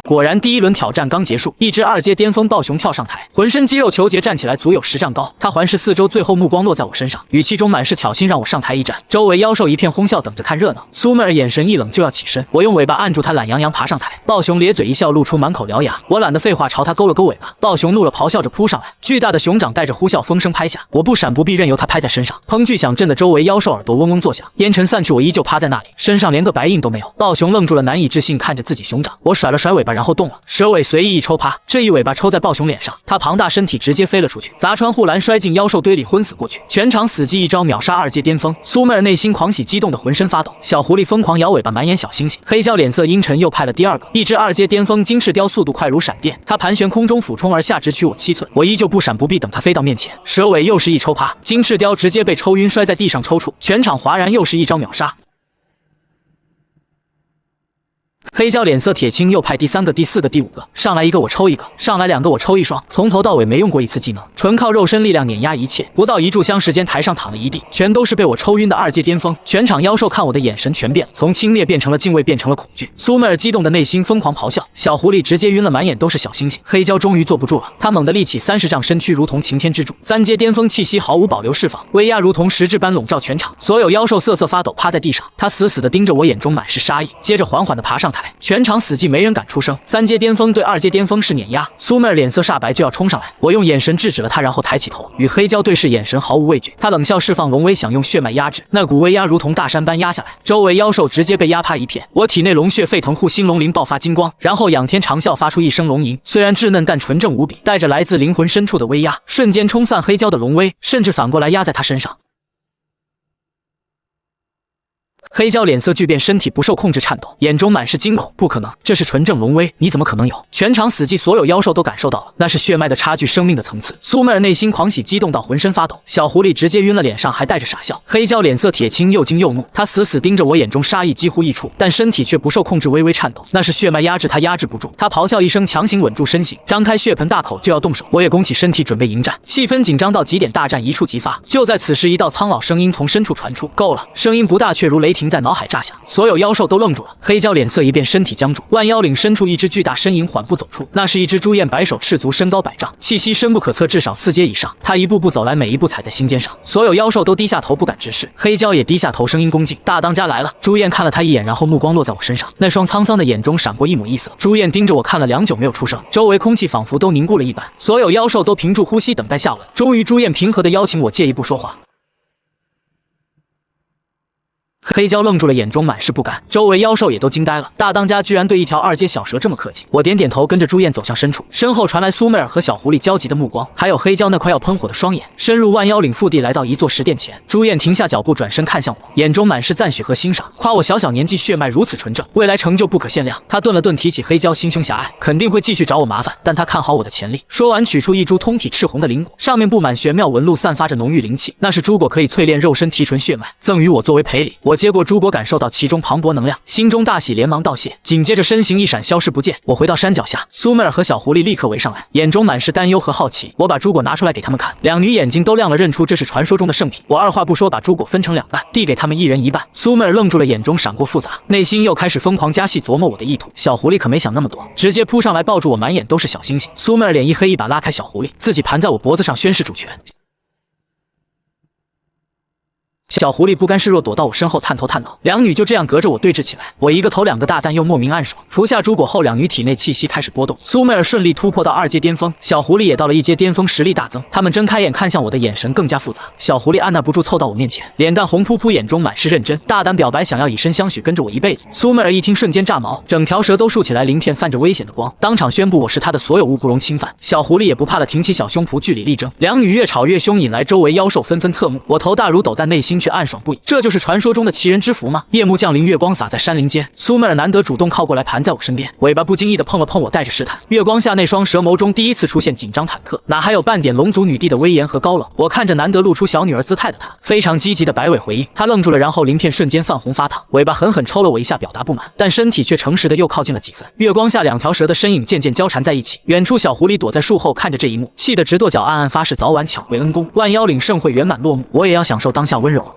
A: 果然，第1轮挑战刚结束，一只2阶巅峰暴熊跳上台，浑身肌肉球结站起来，足有10丈高。他环视四周，最后目光落在我身上，语气中满是挑衅，让我上台一战。周围妖兽一片哄笑，等着看热闹。苏妹儿眼神一冷，就要起身，我用尾巴按住他，懒洋洋爬上台。暴熊咧嘴一笑，露出满口獠牙。我懒得废话，朝他勾了勾尾巴。暴熊怒了，咆哮着扑上来，巨大的熊掌带着呼啸风声拍下，我不闪不避，任由他拍在身上。砰巨响震得周围妖兽耳朵嗡嗡作响，烟尘散去，我依旧趴在那里，身上连个白印都没有。暴熊愣住了，难以置信看着自己熊掌。我甩了甩尾巴，然后动了，蛇尾随意一抽，啪，这一尾巴抽在暴熊脸上，他庞大身体直接飞了出去，砸穿护栏，摔进妖兽堆里，昏死过去。全场死寂，一招秒杀2阶巅峰。苏妹儿内心狂喜，激动的浑身发抖。小狐狸疯狂摇尾巴，满眼小星星。黑蛟脸色阴沉，又派了第2个，一只2阶巅峰金翅雕，速度快如闪电。它盘旋空中，俯冲而下，直取我7寸。我依旧不闪不避，等它飞到面前，蛇尾又是一抽，啪，金翅雕直接被抽晕，摔在地上抽搐。全场哗然，又是一招秒杀。黑胶脸色铁青，又派第3个、第4个、第5个，上来一个我抽一个，上来2个我抽一双，从头到尾没用过一次技能，纯靠肉身力量碾压一切。不到1炷香时间，台上躺了一地，全都是被我抽晕的2阶巅峰。全场妖兽看我的眼神全变了，从轻蔑变成了敬畏，变成了恐惧。苏妹儿激动的内心疯狂咆哮，小狐狸直接晕了，满眼都是小星星。黑胶终于坐不住了，他猛地立起30丈身躯，如同擎天之柱，3阶巅峰气息毫无保留释放，威压如同实质般笼罩全场，所有妖兽瑟瑟发抖，趴在地上。他死死地盯着我，眼中满是杀意，接着缓缓地爬上台，全场死寂，没人敢出声。3阶巅峰对2阶巅峰是碾压，苏妹儿脸色煞白，就要冲上来，我用眼神制止了他，然后抬起头与黑胶对视，眼神毫无畏惧。他冷笑释放龙威，想用血脉压制，那股威压如同大山般压下来，周围妖兽直接被压趴一片。我体内龙血沸腾，护心龙鳞爆发金光，然后仰天长啸，发出一声龙吟，虽然稚嫩但纯正无比，带着来自灵魂深处的威压，瞬间冲散黑胶的龙威，甚至反过来压在他身上。黑胶脸色巨变，身体不受控制颤抖，眼中满是惊恐。不可能，这是纯正龙威，你怎么可能有？全场死寂，所有妖兽都感受到了，那是血脉的差距，生命的层次。苏妹儿内心狂喜，激动到浑身发抖。小狐狸直接晕了，脸上还带着傻笑。黑胶脸色铁青，又惊又怒，他死死盯着我，眼中杀意几乎溢出，但身体却不受控制，微微颤抖。那是血脉压制他，压制不住。他咆哮一声，强行稳住身形，张开血盆大口就要动手。我也弓起身体准备迎战，气氛紧张到极点，大战一触即发。就在此时，一道苍老声音从深处传出：“够了！”声音不大，却如雷霆在脑海炸响。所有妖兽都愣住了，黑胶脸色一变，身体僵住。万妖岭深处，一只巨大身影缓步走出，那是一只朱燕，白手赤足，身高100丈，气息深不可测，至少4阶以上。他一步步走来，每一步踩在心尖上。所有妖兽都低下头，不敢直视。黑胶也低下头，声音恭敬：“大当家来了。”朱燕看了他一眼，然后目光落在我身上，那双沧桑的眼中闪过一抹异色。朱燕盯着我看了良久，没有出声，周围空气仿佛都凝固了一般。所有妖兽都屏住呼吸，等待下文。终于，朱燕平和地邀请我借一步说话。黑胶愣住了，眼中满是不甘，周围妖兽也都惊呆了。大当家居然对一条2阶小蛇这么客气。我点点头，跟着朱燕走向深处，身后传来苏妹儿和小狐狸焦急的目光，还有黑胶那快要喷火的双眼。深入万妖岭腹地，来到一座石殿前，朱燕停下脚步，转身看向我，眼中满是赞许和欣赏，夸我小小年纪血脉如此纯正，未来成就不可限量。他顿了顿，提起黑胶心胸狭隘，肯定会继续找我麻烦，但他看好我的潜力。说完，取出一株通体赤红的灵果，上面布满玄妙纹路，散发着浓郁灵气，那是珠果，可以淬炼肉身，提纯血脉，赠予我作为赔礼。我接过珠果，感受到其中磅礴能量，心中大喜，连忙道谢。紧接着身形一闪，消失不见。我回到山脚下，苏妹儿和小狐狸立刻围上来，眼中满是担忧和好奇。我把珠果拿出来给他们看，两女眼睛都亮了，认出这是传说中的圣品。我二话不说，把珠果分成2半，递给他们1人1半。苏妹儿愣住了，眼中闪过复杂，内心又开始疯狂加戏，琢磨我的意图。小狐狸可没想那么多，直接扑上来抱住我，满眼都是小星星。苏妹儿脸一黑，一把拉开小狐狸，自己盘在我脖子上宣示主权。小狐狸不甘示弱，躲到我身后探头探脑，两女就这样隔着我对峙起来。我一个头2个大蛋，又莫名暗爽。服下珠果后，两女体内气息开始波动。苏妹儿顺利突破到2阶巅峰，小狐狸也到了1阶巅峰，实力大增。他们睁开眼看向我的眼神更加复杂。小狐狸按捺不住凑到我面前，脸蛋红扑扑，眼中满是认真，大胆表白想要以身相许，跟着我一辈子。苏妹儿一听瞬间炸毛，整条蛇都竖起来，鳞片泛着危险的光，当场宣布我是她的所有物不容侵犯。小狐狸也不怕了，挺起小胸脯据理力争。两女越吵越凶，引来周围妖兽纷纷侧目。我头大如斗，但内心却暗爽不已。这就是传说中的奇人之福吗？夜幕降临，月光洒在山林间，苏妹儿难得主动靠过来，盘在我身边，尾巴不经意地碰了碰我，带着试探。月光下那双蛇眸中第一次出现紧张忐忑，哪还有半点龙族女帝的威严和高冷。我看着难得露出小女儿姿态的她，非常积极的摆尾回应。她愣住了，然后鳞片瞬间泛红发烫，尾巴狠狠抽了我一下，表达不满，但身体却诚实的又靠近了几分。月光下2条蛇的身影渐渐交缠在一起，远处小狐狸躲在树后看着这一幕，气得直跺脚，暗暗发誓早晚抢回恩公。万妖岭盛会圆满落幕，我也要享受当下温柔。